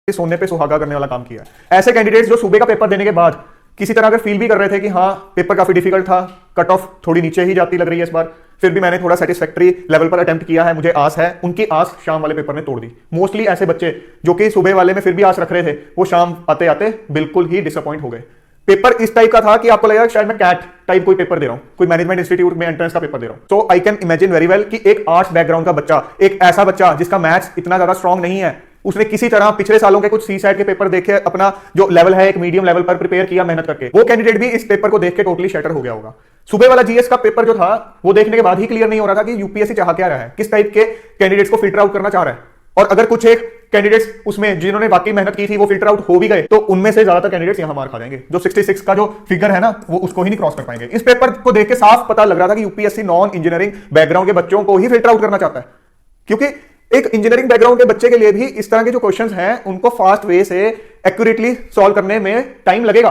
सोने पे सुहागा करने वाला काम किया है। ऐसे कैंडिडेट्स जो सुबह का पेपर देने के बाद किसी तरह अगर फील भी कर रहे थे कि हाँ पेपर काफी डिफिकल्ट था, कट ऑफ थोड़ी नीचे ही जाती लग रही है इस बार, फिर भी मैंने थोड़ा सेटिस्फैक्टरी लेवल पर अटेम्प्ट किया है, मुझे आस है, उनकी आस शाम वाले पेपर ने तोड़ दी। मोस्टली ऐसे बच्चे जो कि सुबह वाले में फिर भी आस रख रहे थे, वो शाम आते आते बिल्कुल ही डिसअपॉइंट हो गए। पेपर इस टाइप का था कि आपको लगेगा शायद मैं कैट टाइप कोई पेपर दे रहा हूं, कोई मैनेजमेंट इंस्टीट्यूट में एंट्रेंस का पेपर दे रहा हूं। So I can imagine very well कि एक आर्ट्स बैकग्राउंड का बच्चा, एक ऐसा बच्चा जिसका मैथ्स इतना ज्यादा स्ट्रांग नहीं है, उसने किसी तरह पिछले सालों के कुछ सी सेट के पेपर देखे, अपना जो लेवल है एक मीडियम लेवल पर प्रिपेयर किया मेहनत करके, वो कैंडिडेट भी इस पेपर को देख के टोटली शटर हो गया होगा। सुबह वाला जीएस का पेपर जो था वो देखने के बाद ही क्लियर नहीं हो रहा था कि यूपीएससी चाह क्या रहा है, किस टाइप के कैंडिडेट्स को फिल्टर आउट करना चाह रहा है। और अगर कुछ एक कैंडिडेट्स उसमें जिन्होंने वाकई मेहनत की थी वो फिल्टर आउट हो भी गए, तो उनमें से ज्यादातर कैंडिडेट्स यहां मार खा जाएंगे। जो 66 का जो फिगर है ना, वो उसको ही नहीं क्रॉस कर पाएंगे। इस पेपर को देख के साफ पता लग रहा था कि यूपीएससी नॉन इंजीनियरिंग बैकग्राउंड के बच्चों को ही फिल्टर आउट करना चाहता है, क्योंकि एक इंजीनियरिंग बैकग्राउंड के बच्चे के लिए भी इस तरह के जो क्वेश्चंस हैं उनको फास्ट वे से एक्यूरेटली सॉल्व करने में टाइम लगेगा।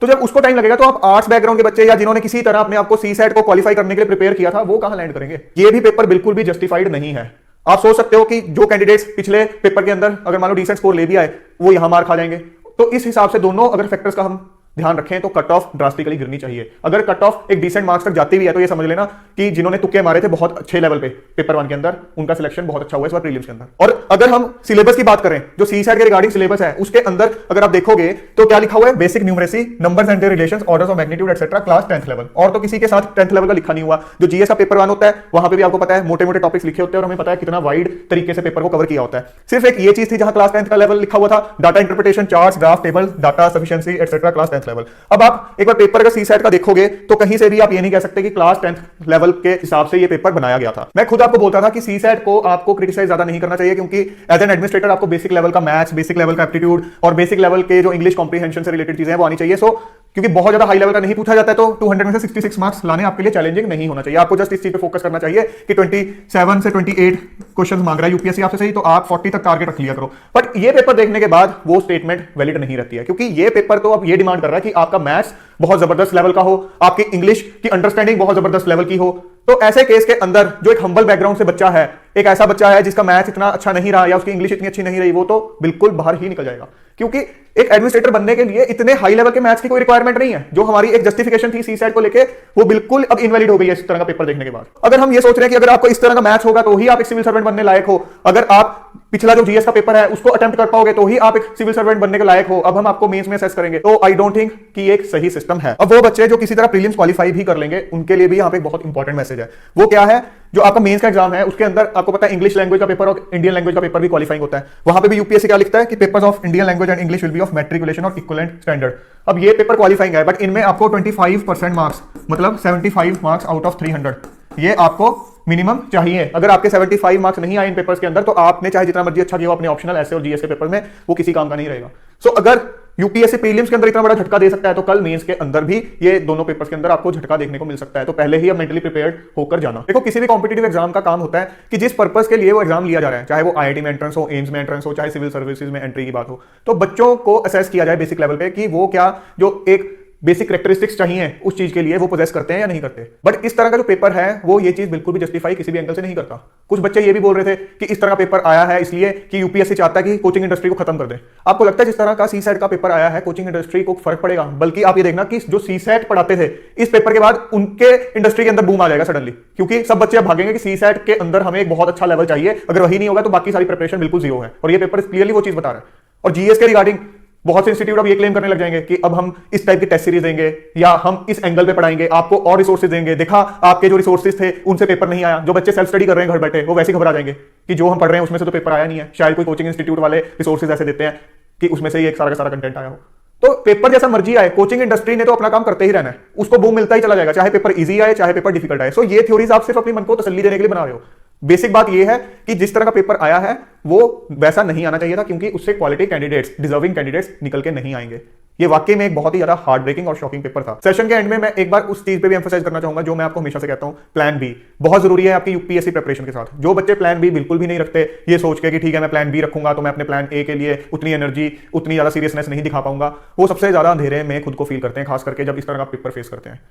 तो जब उसको टाइम लगेगा तो आप आर्ट्स बैकग्राउंड के बच्चे या जिन्होंने किसी तरह अपने आप को सी सेट को क्वालिफाई करने के लिए प्रिपेयर किया था, वो कहां लैंड करेंगे? ये भी पेपर बिल्कुल भी जस्टिफाइड नहीं है। आप सोच सकते हो कि जो कैंडिडेट्स पिछले पेपर के अंदर अगर मान लो डिसेंट स्कोर ले भी आए, वो यहां मार खा जाएंगे। तो इस हिसाब से दोनों अगर फैक्टर्स का हम ध्यान रखें तो कट ऑफ ड्रास्टिकली गिरनी चाहिए। अगर कट ऑफ एक डिसेंट मार्क्स तक जाती भी है तो ये समझ लेना कि जिन्होंने तुक्के मारे थे बहुत अच्छे लेवल पे पेपर 1 के अंदर, उनका सिलेक्शन बहुत अच्छा हुआ इस बार प्रीलिम्स के अंदर। और अगर हम सिलेबस की बात करें, जो सी सेट के रिगार्डिंग सिलेबस है, उसके अंदर अगर आप देखोगे तो क्या लिखा हुआ है? Basic numeracy, numbers and their relations, orders of magnitude etcetera, class 10th level. और तो किसी के साथ 10th लेवल का लिखा नहीं हुआ। जो जीएस का पेपर 1 होता है वहां पे भी आपको पता है मोटे मोटे टॉपिक्स लिखे होते हैं और हमें पता है कितना वाइड तरीके से पेपर को कवर किया होता है। सिर्फ एक ये चीज थी जहां क्लास 10th का लेवल लिखा हुआ था, data interpretation, charts, graph, table, data sufficiency etcetera, class 10th level. अब आप एक बार पेपर का सी सेट का देखोगे तो कहीं से भी आप ये नहीं कह सकते कि क्लास 10th लेवल के हिसाब से ये पेपर बनाया गया था। मैं खुद आपको बोलता था कि सी सेट को आपको क्रिटिसाइज ज्यादा नहीं करना चाहिए, क्योंकि एज एन एडमिनिस्ट्रेटर आपको बेसिक लेवल का मैथ्स, बेसिक लेवल का एप्टीट्यूड और बेसिक लेवल के जो इंग्लिश कॉम्प्रिहेंशन से रिलेटेड चीजें वो आनी चाहिए। सो क्योंकि बहुत ज्यादा हाई लेवल का नहीं पूछा जाता है तो 200 में से 66 मार्क्स लाने आपके लिए चैलेंजिंग नहीं होना चाहिए। आपको जस्ट इस चीज पे फोकस करना चाहिए कि 27 से 28 क्वेश्चंस मांग रहा है यूपीएससी आपसे, सही तो आप 40 तक टारगेट रख लिया करो। बट ये पेपर देखने के बाद वो स्टेटमेंट वैलिड नहीं रहती है, क्योंकि ये पेपर तो अब ये डिमांड कर रहा है कि आपका मैथ्स बहुत जबरदस्त लेवल का हो, आपकी इंग्लिश की अंडरस्टैंडिंग बहुत जबरदस्त लेवल की हो। तो ऐसे केस के अंदर जो एक हम्बल बैकग्राउंड से बच्चा है, एक ऐसा बच्चा है जिसका मैथ्स इतना अच्छा नहीं रहा या उसकी इंग्लिश इतनी अच्छी नहीं रही, वो तो बिल्कुल बाहर ही निकल जाएगा। क्योंकि एक एडमिनिस्ट्रेटर बनने के लिए इतने हाई लेवल के मैथ्स की कोई रिक्वायरमेंट नहीं है। जो हमारी एक जस्टिफिकेशन थी सी सेट को लेके, वो बिल्कुल अब इनवैलिड हो गई है इस तरह का पेपर देखने के बाद। अगर हम ये सोच रहे हैं कि अगर आपको इस तरह का मैथ्स होगा तो ही आप एक सिविल सर्वेंट बनने लायक हो, अगर आप पिछला जो जीएस का पेपर है उसको अटेम्प्ट कर पाओगे तो ही आप एक सिविल सर्वेंट बनने के लायक हो, अब हम आपको मेंस में असेस करेंगे, तो आई डोंट थिंक कि एक सही सिस्टम है। अब वो बच्चे जो किसी तरह प्रीलिम्स क्वालिफाई भी कर लेंगे, उनके लिए भी यहाँ पे एक बहुत इंपॉर्टेंट मैसेज है। वो क्या है? जो आपका मेंस का एग्जाम है उसके अंदर आपको पता है इंग्लिश लैंग्वेज का पेपर और इंडियन लैंग्वेज का पेपर भी क्वालिफाइंग होता है। वहां पे भी यूपीएससी क्या लिखता है कि papers of Indian language and English will be of matriculation और इक्विवेलेंट स्टैंडर्ड। अब ये पेपर क्वालिफाइंग है, बट इनमें आपको 25% मार्क्स, मतलब 75 मार्क्स आउट ऑफ 300 ये आपको मिनिमम चाहिए। अगर आपके 75 मार्क्स नहीं आए इन पेपर्स के अंदर तो आपने चाहे जितना मर्जी अच्छा किया हो अपने ऑप्शनल ऐसे और जीएस के पेपर में, वो किसी काम का नहीं रहेगा। सो अगर यूपीएससी प्रीलिम्स के अंदर इतना बड़ा झटका दे सकता है तो कल मेंस के अंदर भी ये दोनों पेपर्स के अंदर आपको झटका देखने को मिल सकता है। तो पहले ही अब मेंटली प्रिपेयर्ड होकर जाना। देखो, किसी भी कॉम्पिटिटिव एग्जाम का काम होता है कि जिस पर्पस के लिए वो एग्जाम लिया जा रहा है, चाहे वो आईआईटी में एंट्रेंस हो, एम्स में एंट्रेंस हो, चाहे सिविल सर्विसेज में एंट्री की बात हो, तो बच्चों को असेस किया जाए बेसिक लेवल पे कि वो क्या जो एक बेसिक कैरेक्टरिस्टिक्स चाहिए उस चीज के लिए वो पोजेस करते हैं या नहीं करते। बट इस तरह का जो पेपर है वो ये चीज बिल्कुल भी जस्टिफाई किसी भी एंगल से नहीं करता। कुछ बच्चे ये भी बोल रहे थे कि इस तरह का पेपर आया है इसलिए कि यूपीएससी चाहता है कि कोचिंग इंडस्ट्री को खत्म कर दे। आपको लगता है जिस तरह का सी सेट का पेपर आया है कोचिंग इंडस्ट्री को फर्क पड़ेगा? बल्कि आप ये देखना कि जो सी सेट पढ़ाते थे इस पेपर के बाद उनके इंडस्ट्री के अंदर बूम आ जाएगा सडनली, क्योंकि सब बच्चे अब भागेंगे कि सी सेट के अंदर हमें एक बहुत अच्छा लेवल चाहिए। अगर वही नहीं होगा तो बाकी सारी प्रिपरेशन बिल्कुल जीरो है, और ये पेपर क्लियरली वो चीज बता रहा है। और जीएस के रिगार्डिंग बहुत से इंस्टीट्यूट अब ये क्लेम करने लग जाएंगे कि अब हम इस टाइप की टेस्ट सीरीज देंगे या हम इस एंगल पे पढ़ाएंगे, आपको और रिसोर्सेज देंगे। देखा, आपके जो रिसोर्सेज थे उनसे पेपर नहीं आया। जो बच्चे सेल्फ स्टडी कर रहे हैं घर बैठे, वो वैसे ही घबरा जाएंगे कि जो हम पढ़ रहे हैं उसमें से तो पेपर आया नहीं है। शायद कोई कोचिंग इंस्टीट्यूट वाले रिसोर्सेज ऐसे देते हैं कि उसमें से ही एक सारा का सारा कंटेंट आया हो। तो पेपर जैसा मर्जी आए, कोचिंग इंडस्ट्री ने तो अपना काम करते ही रहना है, उसको बूम मिलता ही चला जाएगा, चाहे पेपर इजी आए चाहे पेपर डिफिकल्ट आए। सो ये थ्योरीज आप सिर्फ अपने मन को तसल्ली देने के लिए बना रहे हो। बेसिक बात यह है कि जिस तरह का पेपर आया है वो वैसा नहीं आना चाहिए था, क्योंकि उससे क्वालिटी कैंडिडेट्स, डिजर्विंग कैंडिडेट्स निकल के नहीं आएंगे। ये वाकई में एक बहुत ही ज्यादा हार्ट ब्रेकिंग और शॉकिंग पेपर था। सेशन के एंड में मैं एक बार उस चीज पे भी एम्फसाइज करना चाहूंगा जो मैं आपको हमेशा से कहता हूं, प्लान बी बहुत जरूरी है आपकी यूपीएससी प्रिपरेशन के साथ। जो बच्चे प्लान बी बिल्कुल भी नहीं रखते, ये सोच के कि ठीक है मैं प्लान बी रखूंगा तो मैं अपने प्लान ए के लिए उतनी एनर्जी, उतनी ज्यादा सीरियसनेस नहीं दिखा पाऊंगा, वो सबसे ज्यादा अंधेरे में खुद को फील करते हैं, खास करके जब इस तरह का पेपर फेस करते हैं।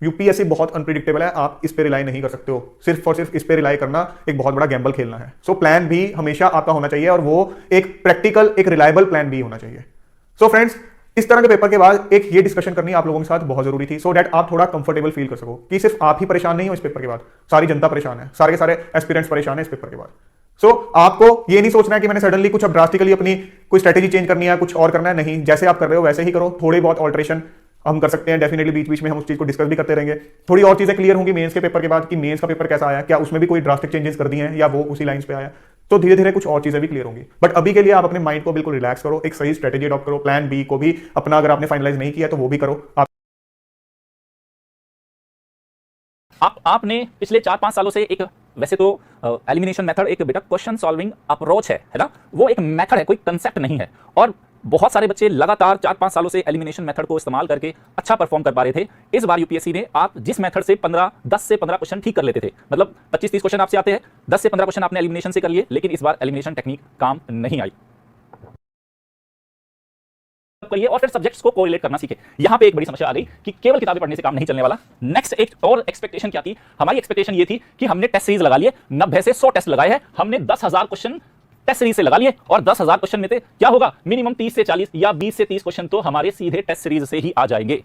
यूपीएससी बहुत अनप्रिडिक्टेबल है, आप इस पे रिलाई नहीं कर सकते हो। सिर्फ और सिर्फ इस पे रिलाई करना एक बहुत बड़ा गैम्बल खेलना है। सो प्लान भी हमेशा आपका होना चाहिए, और वो एक प्रैक्टिकल, एक रिलायबल प्लान भी होना चाहिए। सो फ्रेंड्स, इस तरह के पेपर के बाद एक ये डिस्कशन करनी आप लोगों के साथ बहुत जरूरी थी, सो दैट आप थोड़ा कंफर्टेबल फील कर सको कि सिर्फ आप ही परेशान नहीं हो इस पेपर के बाद, सारी जनता परेशान है, सारे के सारे एस्पिरेंट्स परेशान है इस पेपर के बाद। सो आपको ये नहीं सोचना है कि मैंने सडनली कुछ अब ड्रास्टिकली अपनी कोई स्ट्रेटेजी चेंज करनी है, कुछ और करना है। नहीं, जैसे आप कर रहे हो वैसे ही करो। थोड़ी बहुत ऑल्ट्रेशन हम कर सकते हैं डेफिनेटली, बीच बीच में हम उस चीज को डिस्कस भी करते रहेंगे। थोड़ी और चीजें क्लियर होंगी मेंस के पेपर के बाद कि मेंस का पेपर कैसा आया, क्या उसमें भी कोई ड्रास्टिक चेंजेस कर दिए हैं या वो उसी लाइंस पे आया। तो धीरे धीरे कुछ और चीजें भी क्लियर होंगी। बट अभी के लिए आप अपने माइंड को बिल्कुल रिलैक्स करो, एक सही स्ट्रेटेजी अडॉप्ट करो, प्लान बी को भी अपना अगर आपने फाइनलाइज नहीं किया तो वो भी करो। आपने पिछले 4-5 सालों से एक, वैसे तो एलिमिनेशन मेथड एक बेटा क्वेश्चन सॉल्विंग अप्रोच है ना, वो एक मेथड है, कोई कंसेप्ट नहीं है। और बहुत सारे बच्चे लगातार 4-5 सालों से एलिमिनेशन मेथड को इस्तेमाल करके अच्छा परफॉर्म कर पा रहे थे। इस बार यूपीएससी ने, आप जिस मेथड से 10 से 15 क्वेश्चन ठीक कर लेते थे, मतलब 25-30 क्वेश्चन आपसे आते हैं, 10 से 15 क्वेश्चन आपने एलिमिनेशन से कर लिए, लेकिन इस बार एलिमिनेशन टेक्निक काम नहीं आई। करिए और फिर सब्जेक्ट्स को कोरिलेट करना सीखे। यहां पे एक बड़ी समस्या आ गई कि केवल किताबें पढ़ने से काम नहीं चलने वाला। नेक्स्ट एक और एक्सपेक्टेशन क्या थी हमारी? एक्सपेक्टेशन ये थी कि हमने टेस्ट सीरीज लगा लिए, 90 से 100 टेस्ट लगाए हैं, हमने 10,000 क्वेश्चन टेस्ट सीरीज से लगा लिए, और 10,000 क्वेश्चन में से क्या होगा, मिनिमम 30 से 40 या 20 से 30 क्वेश्चन तो हमारे सीधे टेस्ट सीरीज से ही आ जाएंगे।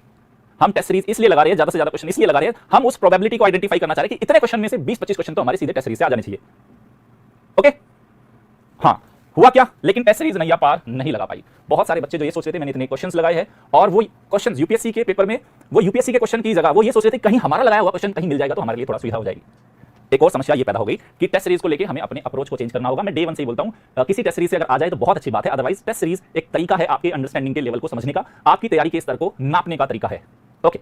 हम टेस्ट सीरीज इसलिए लगा रहे हैं, ज्यादा से ज्यादा क्वेश्चन इसलिए लगा रहे हैं, हम उस प्रोबेबिलिटी को आइडेंटिफाई करना चाह रहे हैं कि इतने क्वेश्चन में से 20-25 क्वेश्चन तो हमारे सीधे टेस्ट सीरीज से आ जाने चाहिए। ओके, हाँ, हुआ क्या? लेकिन टेस्ट सीरीज नैया पार नहीं लगा पाई। बहुत सारे बच्चे जो ये सोच रहे थे मैंने इतने क्वेश्चंस लगाए हैं, और वो क्वेश्चंस यूपीएससी के पेपर में, वो यूपीएससी के क्वेश्चन की जगह वो ये सोच रहे थे कहीं हमारा लगाया हुआ क्वेश्चन कहीं मिल जाएगा तो हमारे लिए थोड़ा सुविधा हो जाएगी। एक और समस्या ये पैदा हो गई कि टेस्ट सीरीज को लेके हमें अपने अप्रोच को चेंज करना होगा। मैं डे 1 से ही बोलता हूं, किसी टेस्ट सीरीज से अगर आ जाए तो बहुत अच्छी बात है, अदरवाइज टेस्ट सीरीज एक तरीका है आपके अंडरस्टैंडिंग के लेवल को समझने का, आपकी तैयारी के स्तर को नापने का तरीका है। ओके,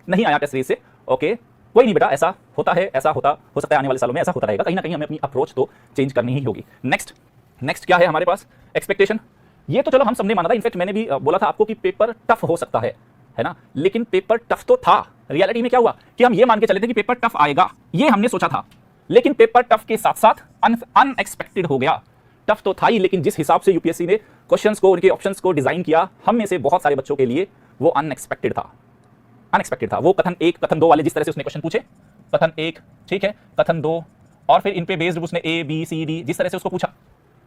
नहीं आया टेस्ट सीरीज से, ओके कोई नहीं बेटा, ऐसा होता है, ऐसा होता हो सकता है आने वाले सालों में ऐसा होता रहेगा, कहीं ना कहीं हमें अपनी अप्रोच तो चेंज करनी ही होगी। नेक्स्ट क्या है हमारे पास? एक्सपेक्टेशन। ये तो चलो हम सबने माना था, इनफैक्ट मैंने भी बोला था आपको कि पेपर टफ हो सकता है ना, लेकिन पेपर टफ तो था। रियलिटी में क्या हुआ कि हम ये मान के चले थे कि पेपर टफ आएगा, ये हमने सोचा था, लेकिन पेपर टफ के साथ साथ अनएक्सपेक्टेड हो गया। टफ तो था ही, लेकिन जिस हिसाब से यूपीएससी ने क्वेश्चंस को, उनके ऑप्शंस को डिजाइन किया, हम में से बहुत सारे बच्चों के लिए वो अनएक्सपेक्टेड था। वो कथन 1, कथन 2 वाले जिस तरह से उसने क्वेश्चन पूछे, कथन 1 ठीक है, कथन 2, और फिर इन पे बेस्ड उसने A B C D जिस तरह से उसको पूछा,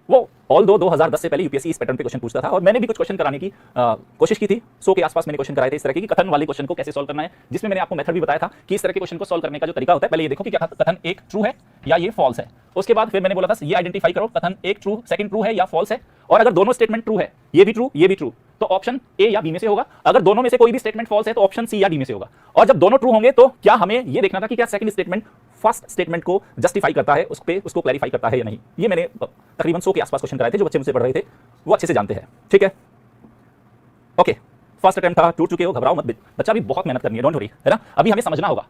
वो ऑल दो 2010 से पहले यूपीएससी इस पैटर्न पे क्वेश्चन पूछता था, और मैंने भी कुछ क्वेश्चन कराने की कोशिश की थी। 100 के आसपास मैंने क्वेश्चन कराए थे इस तरह की, कि कथन वाले क्वेश्चन को कैसे सॉल्व करना है, जिसमें मैंने आपको मेथड भी बताया था कि इस तरह के क्वेश्चन को सॉल्व करने का जो तरीका होता है, पहले ये देखो कि क्या कथन 1 ट्रू है या ये फॉल्स है। उसके बाद फिर मैंने बोला था ये आइडेंटिफाई करो कथन 1 ट्रू, सेकंड ट्रू है या फॉल्स है, और अगर दोनों स्टेटमेंट ट्रू है, ये भी ट्रू, तो ऑप्शन ए या बी में से होगा। अगर दोनों में से कोई भी स्टेटमेंट फॉल्स है तो ऑप्शन सी या डी में से होगा। और जब दोनों ट्रू होंगे तो क्या हमें ये देखना था कि क्या सेकंड स्टेटमेंट फर्स्ट स्टेटमेंट को जस्टिफाई करता है, उसको क्लैरिफाई करता है या नहीं। ये मैंने तकरीबन 100 के आसपास क्वेश्चन कराए थे, जो बच्चे मुझसे पढ़ रहे थे वो अच्छे से जानते हैं, ठीक है। ओके, फर्स्ट अटेम्प्ट था, टूट चुके हो, घबराओ मत, बच्चा भी बहुत मेहनत करनी है, डोंट वरी, है ना। अभी हमें समझना होगा।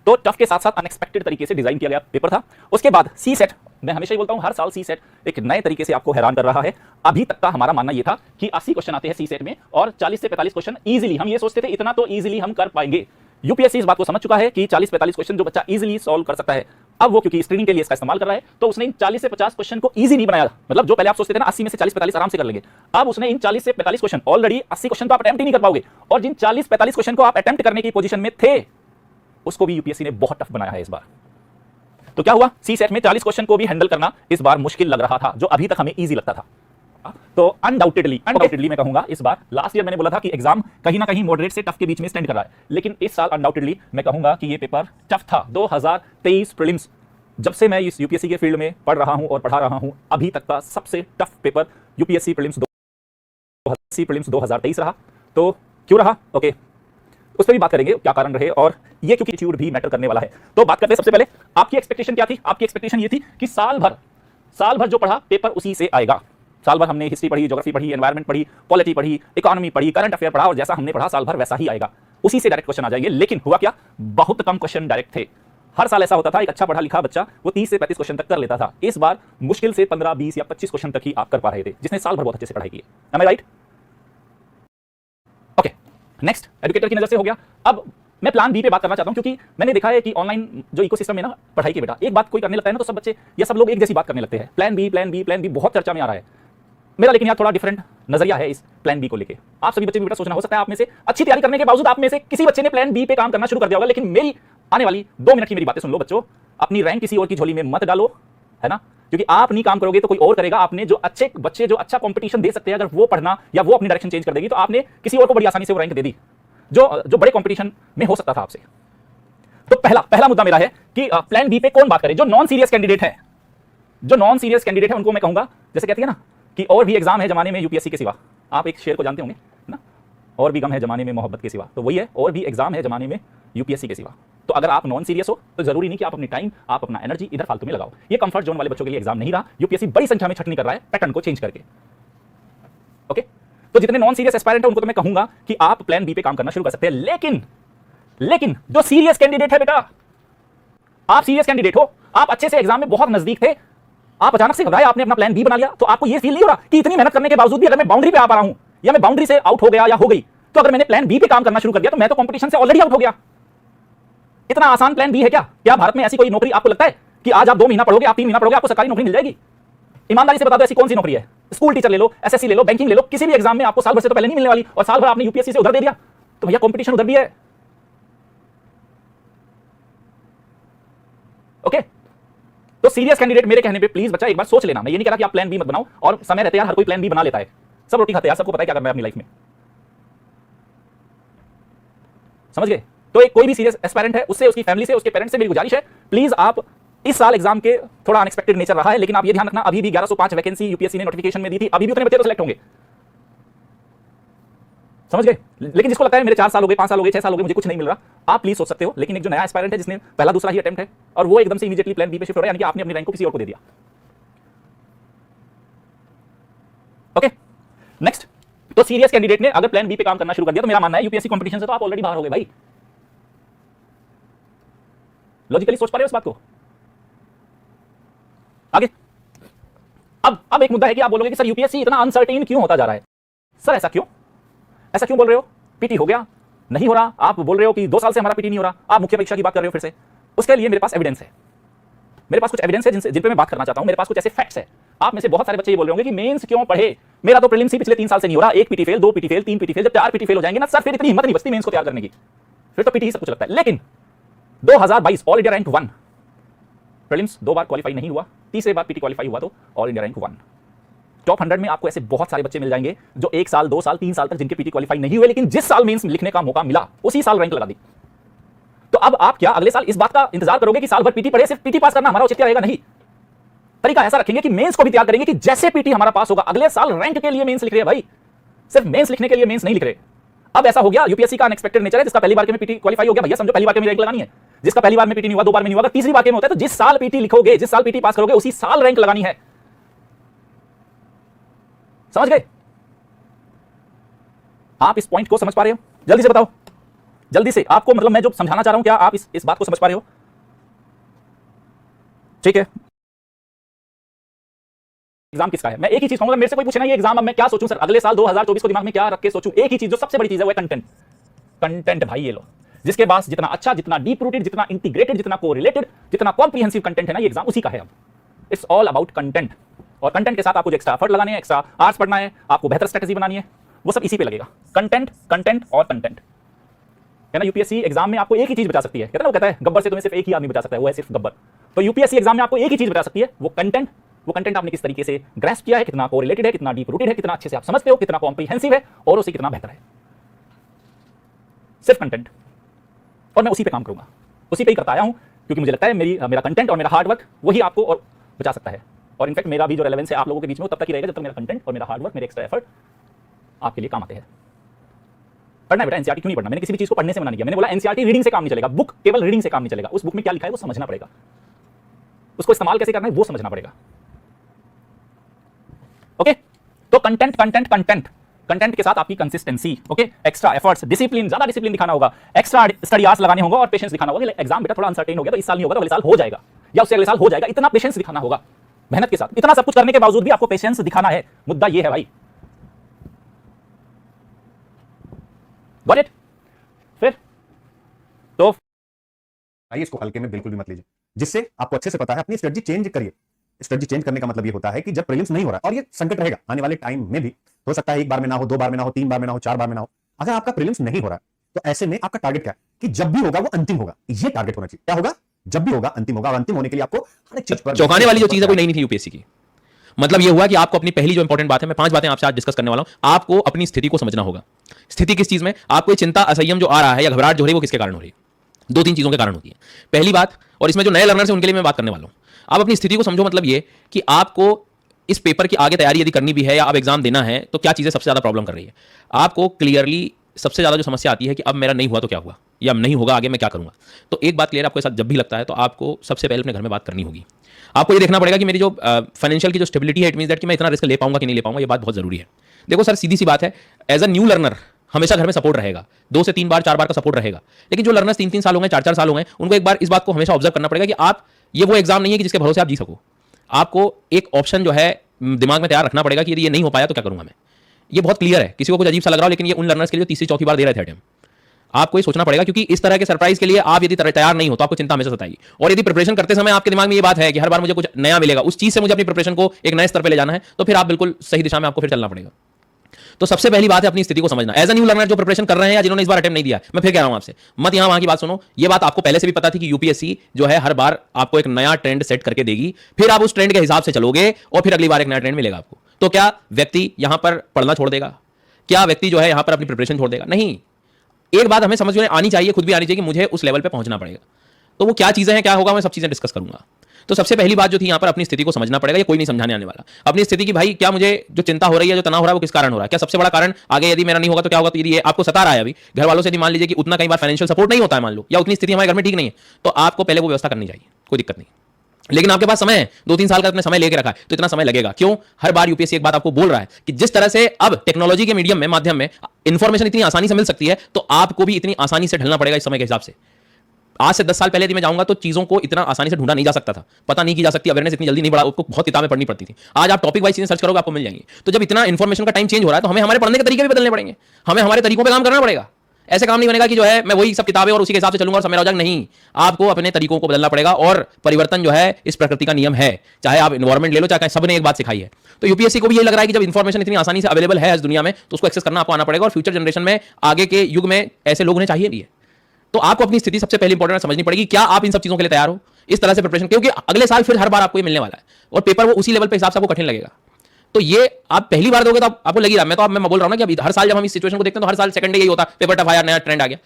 तो टफ के साथ साथ अनएक्सपेक्टेड तरीके से डिजाइन किया गया पेपर था। उसके बाद सी सेट, मैं हमेशा ही बोलता हूं हर साल सी सेट एक नए तरीके से आपको हैरान कर रहा है। अभी तक का हमारा मानना यह था कि 80 क्वेश्चन आते हैं सी सेट में, और 40 से 45 क्वेश्चन इजीली, हम ये सोचते थे इतना तो इजीली हम कर पाएंगे। यूपीएससी इस बात को समझ चुका है कि 40-45 क्वेश्चन जो बच्चा इजीली सॉल्व कर सकता है, अब वो क्योंकि स्क्रीनिंग के लिए इसका इस्तेमाल कर रहा है, तो उसने इन 40 से 50 क्वेश्चन को इजी नहीं बनाया। मतलब जो पहले आप सोचते थे ना 80 में से 40-45 आराम से कर लेंगे, अब उसने इन 40 से 45 क्वेश्चन, ऑलरेडी 80 क्वेश्चन तो आप अटेम्प्ट ही नहीं कर पाओगे, और जिन 40-45 क्वेश्चन को आप अटेम्प्ट करने की पोजीशन में थे, उसको भी यूपीएससी ने बहुत टफ बनाया है इस बार। तो क्या हुआ, सी सेट में 40 क्वेश्चन को भी हैंडल करना इस बार मुश्किल लग रहा था, जो अभी तक हमें इजी लगता था। तो अनडाउटेडली मैं कहूंगा इस बार, लास्ट ईयर मैंने बोला था कि एग्जाम कहीं ना कहीं मॉडरेट से टफ के बीच में स्टैंड कर रहा है, लेकिन इस साल अनडाउटेडली मैं कहूंगा कि ये पेपर टफ था। 2023 प्रीलिम्स, जब से मैं इस यूपीएससी के फील्ड में पढ़ रहा हूं और पढ़ा रहा हूं, अभी तक का सबसे टफ पेपर यूपीएससी प्रीलिम्स 2023 रहा। तो क्यों रहा, ओके, उस पर भी बात करेंगे, क्या कारण रहे, और ये क्योंकि एटीट्यूड भी मैटर करने वाला है। तो बात करते हैं सबसे पहले, आपकी एक्सपेक्टेशन क्या थी? आपकी एक्सपेक्टेशन ये थी कि साल भर जो पढ़ा पेपर उसी से आएगा। साल भर हमने हिस्ट्री पढ़ी, ज्योग्राफी पढ़ी, एनवायरमेंट पढ़ी, पॉलिटी पढ़ी, इकोनॉमी पढ़ी, करंट अफेयर पढ़ा, और जैसा हमने पढ़ा साल भर वैसा ही आएगा, उसी से डायरेक्ट क्वेश्चन आ जाएंगे। लेकिन हुआ क्या, बहुत कम क्वेश्चन डायरेक्ट थे। हर साल ऐसा होता था, एक अच्छा पढ़ा लिखा बच्चा वो 30 से 35 क्वेश्चन तक कर लेता था। इस बार मुश्किल से 15, 20 या 25 क्वेश्चन तक ही आप कर पा रहे थे, जिसने साल भर बहुत अच्छे से पढ़ाई की है। Am I right? Okay, next educator की नजर से हो गया। अब मैं प्लान बी पे बात करना चाहता हूं, क्योंकि मैंने देखा है कि ऑनलाइन जो इकोसिस्टम है ना पढ़ाई के, बेटा एक बात कोई करने लगता है ना तो सब बच्चे या सब लोग एक जैसी बात करने लगते हैं, प्लान बी बहुत चर्चा में आ रहा है। मेरा लेकिन यहाँ थोड़ा डिफरेंट नजरिया है इस प्लान बी को लेके। आप सभी बच्चे भी बेटा सोचना, हो सकता है आप में से अच्छी तैयारी करने के बावजूद आप में से किसी बच्चे ने प्लान बी पे काम करना शुरू कर दिया होगा, लेकिन मेरी आने वाली 2 मिनट की मेरी बातें सुन लो बच्चों। अपनी रैंक किसी और की झोली में मत डालो, है ना, क्योंकि आप नहीं काम करोगे तो कोई और करेगा। आपने जो अच्छे बच्चे जो अच्छा कंपटीशन दे सकते हैं, अगर वो पढ़ना या वो अपनी डायरेक्शन चेंज कर देगी, तो आपने किसी और को बड़ी आसानी से वो रैंक दे दी जो बड़े कंपटीशन में हो सकता था आपसे। तो पहला मुद्दा मेरा है कि प्लान बी पे कौन बात करे? जो नॉन सीरियस कैंडिडेट है उनको मैं कहूंगा, जैसे कहती है ना कि और भी एग्जाम है जमाने में यूपीएससी के सिवा। आप एक शेर को जानते होंगे ना, और भी गम है जमाने में मोहब्बत के सिवा, तो वही है, और भी एग्जाम है जमाने में यूपीएससी के सिवा। तो अगर आप नॉन सीरियस हो तो जरूरी नहीं कि आप अपनी टाइम, आप अपना एनर्जी इधर फालतू में लगाओ। ये कंफर्ट जोन वाले बच्चों के लिए एग्जाम नहीं रहा। यूपीएससी बड़ी संख्या में छटनी कर रहा है पैटर्न को चेंज करके। ओके, तो जितने नॉन सीरियस एस्पायरेंट है उनको तो मैं कहूंगा कि आप प्लान बी पे काम करना शुरू कर सकते हैं। लेकिन जो सीरियस कैंडिडेट है बेटा, आप सीरियस कैंडिडेट हो, आप अच्छे से एग्जाम में बहुत नजदीक थे, आप अचानक से घबराए, आपने अपना प्लान बी बना लिया, तो आपको ये फील नहीं हो रहा कि इतनी मेहनत करने के बावजूद भी अगर मैं बाउंड्री पे आ पा रहा हूं या मैं बाउंड्री से आउट हो गया या हो गई, तो अगर मैंने प्लान बी पे काम करना शुरू कर दिया तो मैं तो कंपटीशन से ऑलरेडी आउट हो गया। इतना आसान प्लान बी है क्या? क्या भारत में ऐसी कोई नौकरी आपको लगता है कि आज आप 2 महीना पढ़ोगे, आप 3 महीना पढ़ोगे, आपको सरकारी नौकरी मिल जाएगी? ईमानदारी से बता दो, ऐसी कौन सी नौकरी है? स्कूल टीचर ले लो, एसएससी ले लो, बैंकिंग ले लो, किसी भी एग्जाम में आपको साल भर से तो पहले नहीं मिलने वाली, और साल भर आपने यूपीएससी से उधर दे दिया, तो भैया कंपटीशन उधर भी है। ओके, तो सीरियस कैंडिडेट मेरे कहने पे प्लीज बच्चा एक बार सोच लेना। मैं ये नहीं कह रहा कि आप प्लान बी मत बनाओ, और समय रहते यार हर कोई प्लान बी बना लेता है, सब रोटी खाते हैं यार, सबको पता है क्या करना है अपनी लाइफ में, समझ गए? तो एक कोई भी सीरियस एस्पायरेंट है, उससे, उसकी फैमिली से, उसके पेरेंट्स से मेरी गुजारिश है, प्लीज आप इस साल एग्जाम के थोड़ा अनएक्सपेक्टेड नेचर रहा है, लेकिन आप ये ध्यान रखना अभी भी 1105 वैकेंसी यूपीएससी ने नोटिफिकेशन में दी थी, अभी भी उतने बच्चे तो सिलेक्ट होंगे, समझ गए? लेकिन जिसको लगता है मेरे 4 साल हो गए, 5 साल हो गए, 6 साल हो गए, मुझे कुछ नहीं मिल रहा, आप प्लीज सोच सकते हो। लेकिन एक जो नया एस्पायरेंट है जिसने पहला दूसरा ही अटेम्प्ट है और वो एकदम से इमीडिएटली प्लान बी पे शिफ्ट हो रहा है, यानी कि आपने अपनी रैंक को किसी और को दे दिया। ओके, नेक्स्ट, तो सीरियस कैंडिडेट ने अगर प्लान बी पे काम करना शुरू कर दिया तो मेरा मानना है यूपीएससी कंपटीशन से तो आप ऑलरेडी बाहर हो गए भाई। लॉजिकली सोच पा रहे हो इस बात को? आगे, अब एक मुद्दा है कि आप बोलोगे कि सर यूपीएससी इतना अनसर्टेन क्यों होता जा रहा है? सर ऐसा क्यों बोल रहे हो? पीटी हो गया, नहीं हो रहा, आप बोल रहे हो कि 2 साल से हमारा पीटी नहीं हो रहा, आप मुख्य परीक्षा की बात कर रहे हो फिर से। उसके लिए मेरे पास एविडेंस है, मेरे पास कुछ एविडेंस है जिन पे मैं बात करना चाहता हूं। मेरे पास कुछ ऐसे फैक्ट्स है। आप में से बहुत सारे बच्चे ये बोल रहे होंगे कि मेंस क्यों पढ़े, मेरा तो प्रीलिम्स ही पिछले 3 साल से नहीं हो रहा, 1 PT fail, 2 PT fail, 3 PT fail, जब 4 पीटी फेल हो जाएंगे ना सर, फिर इतनी हिम्मत नहीं बचती मेंस को तैयार करने की, फिर तो पीटी ही सब कुछ लगता है। लेकिन 2022 ऑल इंडिया रैंक 1 प्रीलिम्स 2 बार क्वालिफाई नहीं हुआ, तीसरे बार पीटी क्वालिफाई हुआ तो ऑल इंडिया रैंक 1। टॉप 100 में आपको ऐसे बहुत सारे बच्चे मिल जाएंगे जो 1 साल, 2 साल, 3 साल तक जिनके पीटी क्वालिफाई नहीं हुए, लेकिन जिस साल मेंस लिखने का मौका मिला उसी साल रैंक लगा दी। तो अब आप क्या अगले साल इस बात का इंतजार करोगे कि साल भर पीटी पढ़े, सिर्फ पीटी पास करना हमारा औचित्य रहेगा? नहीं, तरीका ऐसा रखेंगे कि मेंस को भी तैयार करेंगे कि जैसे पीटी हमारा पास होगा अगले साल रैंक के लिए मेंस लिख रहे हैं भाई, सिर्फ मेंस लिखने के लिए मेंस नहीं लिख रहे। अब ऐसा हो गया, यूपीएससी का अनएक्सपेक्टेड नेचर है, जिसका पहली बार के में पीटी क्वालिफाई हो गया, भैया समझो पहली बार के में रैंक लगानी है, जिसका पहली बार में पीटी नहीं हुआ, 2 बार में नहीं हुआ, अगर तीसरी बार के में होता है तो जिस साल पीटी लिखोगे, जिस साल पीटी पास करोगे उसी साल रैंक लगानी है, समझ गए? आप इस पॉइंट को समझ पा रहे हो? जल्दी से बताओ, जल्दी से, आपको मतलब मैं जो समझाना चाह रहा हूं क्या आप इस बात को समझ पा रहे हो? ठीक है, एग्जाम किसका है? मैं एक ही चीज कहूंगा, मेरे से कोई पूछे ना ये एग्जाम अब मैं क्या सोचूं सर, अगले साल 2024 को दिमाग में क्या रख के सोचूं? एक ही चीज जो सबसे बड़ी चीज है वो है कंटेंट। कंटेंट भाई ये लो, जिसके पास जितना अच्छा, जितना डीप रूटेड, जितना इंटीग्रेटेड, जितना कोरिलेटेड, जितना कॉम्प्रिहेंसिव कंटेंट है ना, ये एग्जाम उसी का है। अब इट्स ऑल अबाउट कंटेंट, और कंटेंट के साथ आपको एक्स्ट्रा एफर्ट लगाने हैं, एक्स्ट्रा आवर्स पढ़ना है, आपको बेहतर स्ट्रेटजी बनानी है, वो सब इसी पे लगेगा। कंटेंट, कंटेंट और कंटेंट है ना। यूपीएससी एग्जाम में आपको एक ही चीज बचा सकती है, कहता है ना, वो कहता है गब्बर से तुम्हें सिर्फ एक ही आदमी बचा सकता है, वो है सिर्फ गब्बर। तो यूपीएससी एग्जाम में आपको एक ही चीज बचा सकती है, वो कंटेंट। वो कंटेंट आपने किस तरीके से ग्रैस्प किया है, कितना कोरिलेटेड है, कितना डीप रूटेड है, कितना अच्छे से आप समझते हो, कितना कॉम्प्रिहेंसिव है और उसे कितना बेहतर है, सिर्फ कंटेंट। और मैं उसी पे काम करूंगा, उसी पे ही करता आया हूं, क्योंकि मुझे लगता है मेरा कंटेंट और मेरा हार्डवर्क वही आपको और बचा सकता है। और इनफैक्ट मेरा भी जो रेलेवेंस है आप लोगों के बीच में वो तब तक ही रहेगा जब तक मेरा कंटेंट और मेरा हार्डवर्क, मेरे एक्स्ट्रा एफर्ट आपके लिए काम आते हैं। पढ़ना है बेटा, एनसीईआरटी क्यों नहीं पढ़ना? मैंने किसी भी चीज को पढ़ने से मना नहीं किया, मैंने बोला एनसीईआरटी रीडिंग से काम नहीं चलेगा, बुक केवल रीडिंग से काम नहीं चलेगा। उस बुक में क्या लिखा है वो समझना पड़ेगा, उसको इस्तेमाल कैसे करना है वो समझना पड़ेगा। ओके, तो कंटेंट कंटेंट कंटेंट कंटेंट के साथ आपकी consistency, okay, extra efforts, discipline, ज्यादा डिसिप्लिन दिखाना होगा, एक्स्ट्रा स्टडी आवर्स लगाने होंगे और पेशेंस दिखाना होगा। एग्जाम बेटा थोड़ा अनसर्टेन हो गया तो इस साल नहीं होगा तो अगले साल हो जाएगा, या उससे अगले साल हो जाएगा, इतना पेशेंस दिखाना होगा मेहनत के साथ। इतना सब कुछ करने के बावजूद भी आपको पेशेंस दिखाना है, मुद्दा ये है भाई। Got it? फिर तो आइए इसको हल्के में बिल्कुल भी मत लीजिए, जिससे आपको अच्छे से पता है अपनी स्ट्रेटजी चेंज करिए। स्ट्रेटजी चेंज करने का मतलब ये होता है कि जब प्रीलिम्स नहीं हो रहा है, और ये संकट रहेगा आने वाले टाइम में भी, हो सकता है 1 बार में ना हो, 2 बार में ना हो, 3 बार में ना हो, 4 बार में ना हो, अगर आपका प्रीलिम्स नहीं हो रहा है तो ऐसे में आपका टारगेट क्या है कि जब भी होगा वो अंतिम होगा, ये टारगेट होना चाहिए। क्या होगा? जब भी होगा अंतिम होगा, और अंतिम होने के लिए आपको हर एक चीज पर चौंकाने वाली जो चीज है वो नहीं थी यूपीएससी की। मतलब ये हुआ कि आपको अपनी पहली जो इंपॉर्टेंट बात है, मैं 5 बातें आपसे आज डिस्कस करने वाला हूं। आपको अपनी स्थिति को समझना होगा। स्थिति किस चीज में? आपको ये चिंता, असंयम जो आ रहा है या घबराहट जो हो रही है वो किसके कारण हो रही है? 2-3 चीजों के कारण होती है। पहली बात, और इसमें जो नए लर्नर्स हैं उनके लिए मैं बात करने वाला हूं, आप अपनी स्थिति को समझो। मतलब ये कि आपको इस पेपर की आगे तैयारी यदि करनी भी है या आप एग्जाम देना है तो क्या चीजें सबसे ज्यादा प्रॉब्लम कर रही है आपको? क्लियरली सबसे ज्यादा जो समस्या आती है कि अब मेरा नहीं हुआ तो क्या हुआ, या नहीं होगा आगे मैं क्या करूंगा। तो एक बात क्लियर आपके साथ जब भी लगता है तो आपको सबसे पहले अपने घर में बात करनी होगी। आपको ये देखना पड़ेगा कि मेरी जो फाइनेंशियल की जो स्टेबिलिटी है, इट मींस दैट कि मैं इतना रिस्क ले पाऊंगा कि नहीं ले पाऊंगा, ये बात बहुत जरूरी है। देखो सर, सीधी सी बात है, एज अ न्यू लर्नर हमेशा घर में सपोर्ट रहेगा, 2 से 3 बार 4 बार का सपोर्ट रहेगा। लेकिन जो लर्नर्स 3-3 साल हो गए, 4-4 साल हो गए, उनको एक बार इस बात को हमेशा ऑब्जर्व करना पड़ेगा कि आप, ये वो एग्जाम नहीं है कि जिसके भरोसे आप जी सको। आपको एक ऑप्शन जो है दिमाग में तैयार रखना पड़ेगा कि यदि ये नहीं हो पाया तो क्या करूंगा मैं। ये बहुत क्लियर है, किसी को कुछ अजीब सा लग रहा हो, लेकिन ये उन लर्नर्स के लिए तीसरी चौथी बार दे रहे थे अटेम्प्ट। आपको ये सोचना पड़ेगा, क्योंकि इस तरह के सरप्राइज के लिए आप यदि तैयार नहीं हो तो आपको चिंता हमेशा सताएगी। और यदि प्रिपरेशन करते समय आपके दिमाग में ये बात है कि हर बार मुझे कुछ नया मिलेगा, उस चीज से मुझे अपनी प्रिपरेशन को एक नए स्तर पर ले जाना है, तो फिर आप बिल्कुल सही दिशा में आपको फिर चलना पड़ेगा। तो सबसे पहली बात है अपनी स्थिति को समझना। एज अ न्यू लर्नर जो प्रिपरेशन कर रहे हैं या जिन्होंने इस बार अटेम्प्ट नहीं दिया, मैं फिर कह रहा हूं आपसे, मत यहां वहां की बात सुनो। ये बात आपको पहले से भी पता थी कि यूपीएससी जो है हर बार आपको एक नया ट्रेंड सेट करके देगी, फिर आप उस ट्रेंड के हिसाब से चलोगे और फिर अगली बार एक नया ट्रेंड मिलेगा आपको। तो क्या व्यक्ति यहां पर पढ़ना छोड़ देगा? क्या व्यक्ति जो है यहां पर अपनी प्रिपरेशन छोड़ देगा? नहीं। एक बात हमें समझ में आनी चाहिए, खुद भी आनी चाहिए कि मुझे उस लेवल पे पहुंचना पड़ेगा। तो वो क्या चीजें हैं, क्या होगा, मैं सब चीजें डिस्कस करूंगा। तो सबसे पहली बात जो थी यहां पर अपनी स्थिति को समझना पड़ेगा। ये कोई नहीं समझाने आने वाला। अपनी स्थिति की भाई क्या मुझे जो चिंता हो रही है, जो तनाव हो रहा है, वो किस कारण हो रहा है? क्या सबसे बड़ा कारण आगे यदि मेरा नहीं होगा तो क्या होगा? तो यदि आपको सता रहा है अभी घर वालों से, यदि मान लीजिए कि उतना कई बार फाइनेंशियल सपोर्ट नहीं होता है मान लो, या उतनी स्थिति हमारे घर में ठीक नहीं है, तो आपको पहले वो व्यवस्था करनी चाहिए, कोई दिक्कत नहीं। लेकिन आपके पास समय है, 2-3 साल का अपने समय लेके रखा है, तो इतना समय लगेगा क्यों? हर बार यूपीएससी एक बात आपको बोल रहा है कि जिस तरह से अब टेक्नोलॉजी के मीडियम में, माध्यम में इंफॉर्मेशन इतनी आसानी से मिल सकती है, तो आपको भी इतनी आसानी से ढलना पड़ेगा इस समय के हिसाब से। आज से 10 साल पहले यदि मैं जाऊंगा तो चीजों को इतना आसानी से ढूंढा नहीं जा सकता था, पता नहीं की जा सकती, अवेयरनेस इतनी जल्दी नहीं बढ़ा, आपको बहुत किताबें पढ़नी पड़ती थी। आज आप टॉपिक वाइज चीजें सर्च करोगे आपको मिल जाएंगी। तो जब इतना इंफॉर्मेशन का टाइम चेंज हो रहा है तो हमें हमारे पढ़ने के तरीके भी बदलने पड़ेंगे, हमें हमारे तरीकों पर काम करना पड़ेगा। ऐसे काम नहीं बनेगा कि जो है मैं वही सब किताबें और उसी के हिसाब से चलूंगा और सब मेरा हो जाएगा। नहीं, आपको अपने तरीकों को बदलना पड़ेगा और परिवर्तन जो है इस प्रकृति का नियम है। चाहे आप एनवायरमेंट ले लो, चाहे सबने एक बात सिखाई है। तो यूपीएससी को भी ये लग रहा है कि जब इंफॉर्मेशन इतनी आसानी से अवेलेबल है इस दुनिया में, तो उसको एक्सेस करना आपको आना पड़ेगा। और फ्यूचर जनरेशन में, आगे के युग में ऐसे लोग उन्हें चाहिए भी है। तो आपको अपनी स्थिति सबसे पहले इंपॉर्टेंट समझनी पड़ेगी, क्या आप इन सब चीजों के लिए तैयार हो, इस तरह से प्रिपरेशन, क्योंकि अगले साल फिर हर बार आपको ये मिलने वाला है और पेपर वो उसी लेवल पे हिसाब से आपको कठिन लगेगा। तो ये आप पहली बार दोगे तो आपको लग ही रहा, मैं बोल रहा हूं ना कि अभी हर साल जब हम इस सिचुएशन को देखते हैं तो हर साल सेकंड डे यही होता है, पेपर टफ आया, नया ट्रेंड आ गया।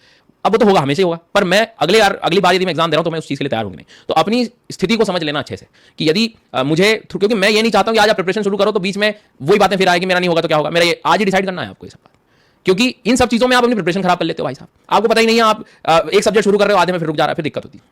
अब वो तो होगा, हमेशा ही होगा, पर मैं अगली बार यदि मैं एग्जाम दे रहा हूं तो मैं उस चीज के लिए तैयार हूं नहीं। तो अपनी स्थिति को समझ लेना अच्छे से कि यदि मुझे, क्योंकि मैं ये नहीं चाहता हूं कि आज आप प्रिपरेशन शुरू करो तो बीच में वही बातें फिर आएगी, मेरा नहीं होगा तो क्या होगा। मेरा ये आज ही डिसाइड करना है आपको ये सब, क्योंकि इन सब चीजों में आप अपनी प्रिपरेशन खराब कर लेते हो भाई साहब। आपको पता ही नहीं है, आप एक सब्जेक्ट शुरू कर रहे हो, आधे में फिर रुक जा रहा है, फिर दिक्कत होती है।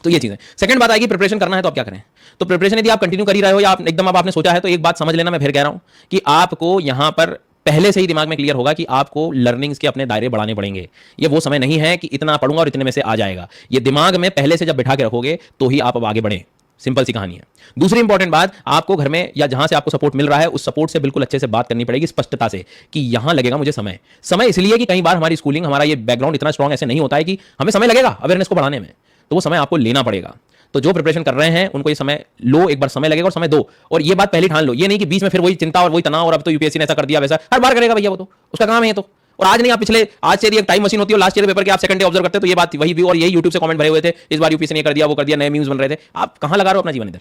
तो ये चीजें। सेकंड बात आएगी, प्रिपरेशन करना है तो आप क्या करें। तो प्रिपरेशन यदि आप कंटिन्यू कर ही रहे हो या आप एकदम आपने सोचा है, तो एक बात समझ लेना, मैं फिर कह रहा हूं कि आपको यहां पर पहले से ही दिमाग में क्लियर होगा कि आपको लर्निंग्स के अपने दायरे बढ़ाने पड़ेंगे। ये वो समय नहीं है कि इतना पढ़ूंगा और इतने में से आ जाएगा। ये दिमाग में पहले से जब बिठा के रखोगे तो ही आप अब आगे बढ़ें। सिंपल सी कहानी है। दूसरी इंपॉर्टेंट बात, आपको घर में या जहां से आपको सपोर्ट मिल रहा है उस सपोर्ट से बिल्कुल अच्छे से बात करनी पड़ेगी, स्पष्टता से, कि यहां लगेगा मुझे समय। समय इसलिए कि कई बार हमारी स्कूलिंग, हमारा ये बैकग्राउंड इतना स्ट्रांग ऐसे नहीं होता है कि हमें समय लगेगा अवेयरनेस को बढ़ाने में, तो वो समय आपको लेना पड़ेगा। तो जो प्रिपरेशन कर रहे हैं उनको ये समय लो, एक बार समय लगेगा और समय दो। और ये बात पहले ठान लो, ये नहीं कि बीच में फिर वही चिंता और वही तनाव, और अब तो यूपीएससी ने ऐसा कर दिया वैसा, हर बार करेगा भैया, वो तो उसका काम है। तो और आज नहीं, आप पिछले, आज से यदि एक टाइम मशीन होती है, लास्ट ईयर पेपर के आप सेकंड डे ऑब्जर्व करते तो ये बात वही भी, और यही यूट्यूब से कमेंट भरे हुए थे, इस बार यूपीएससी ने कर दिया, वो कर दिया, नए मीम्स बन रहे थे। आप कहां लगा रहे हो अपना जीवन? इधर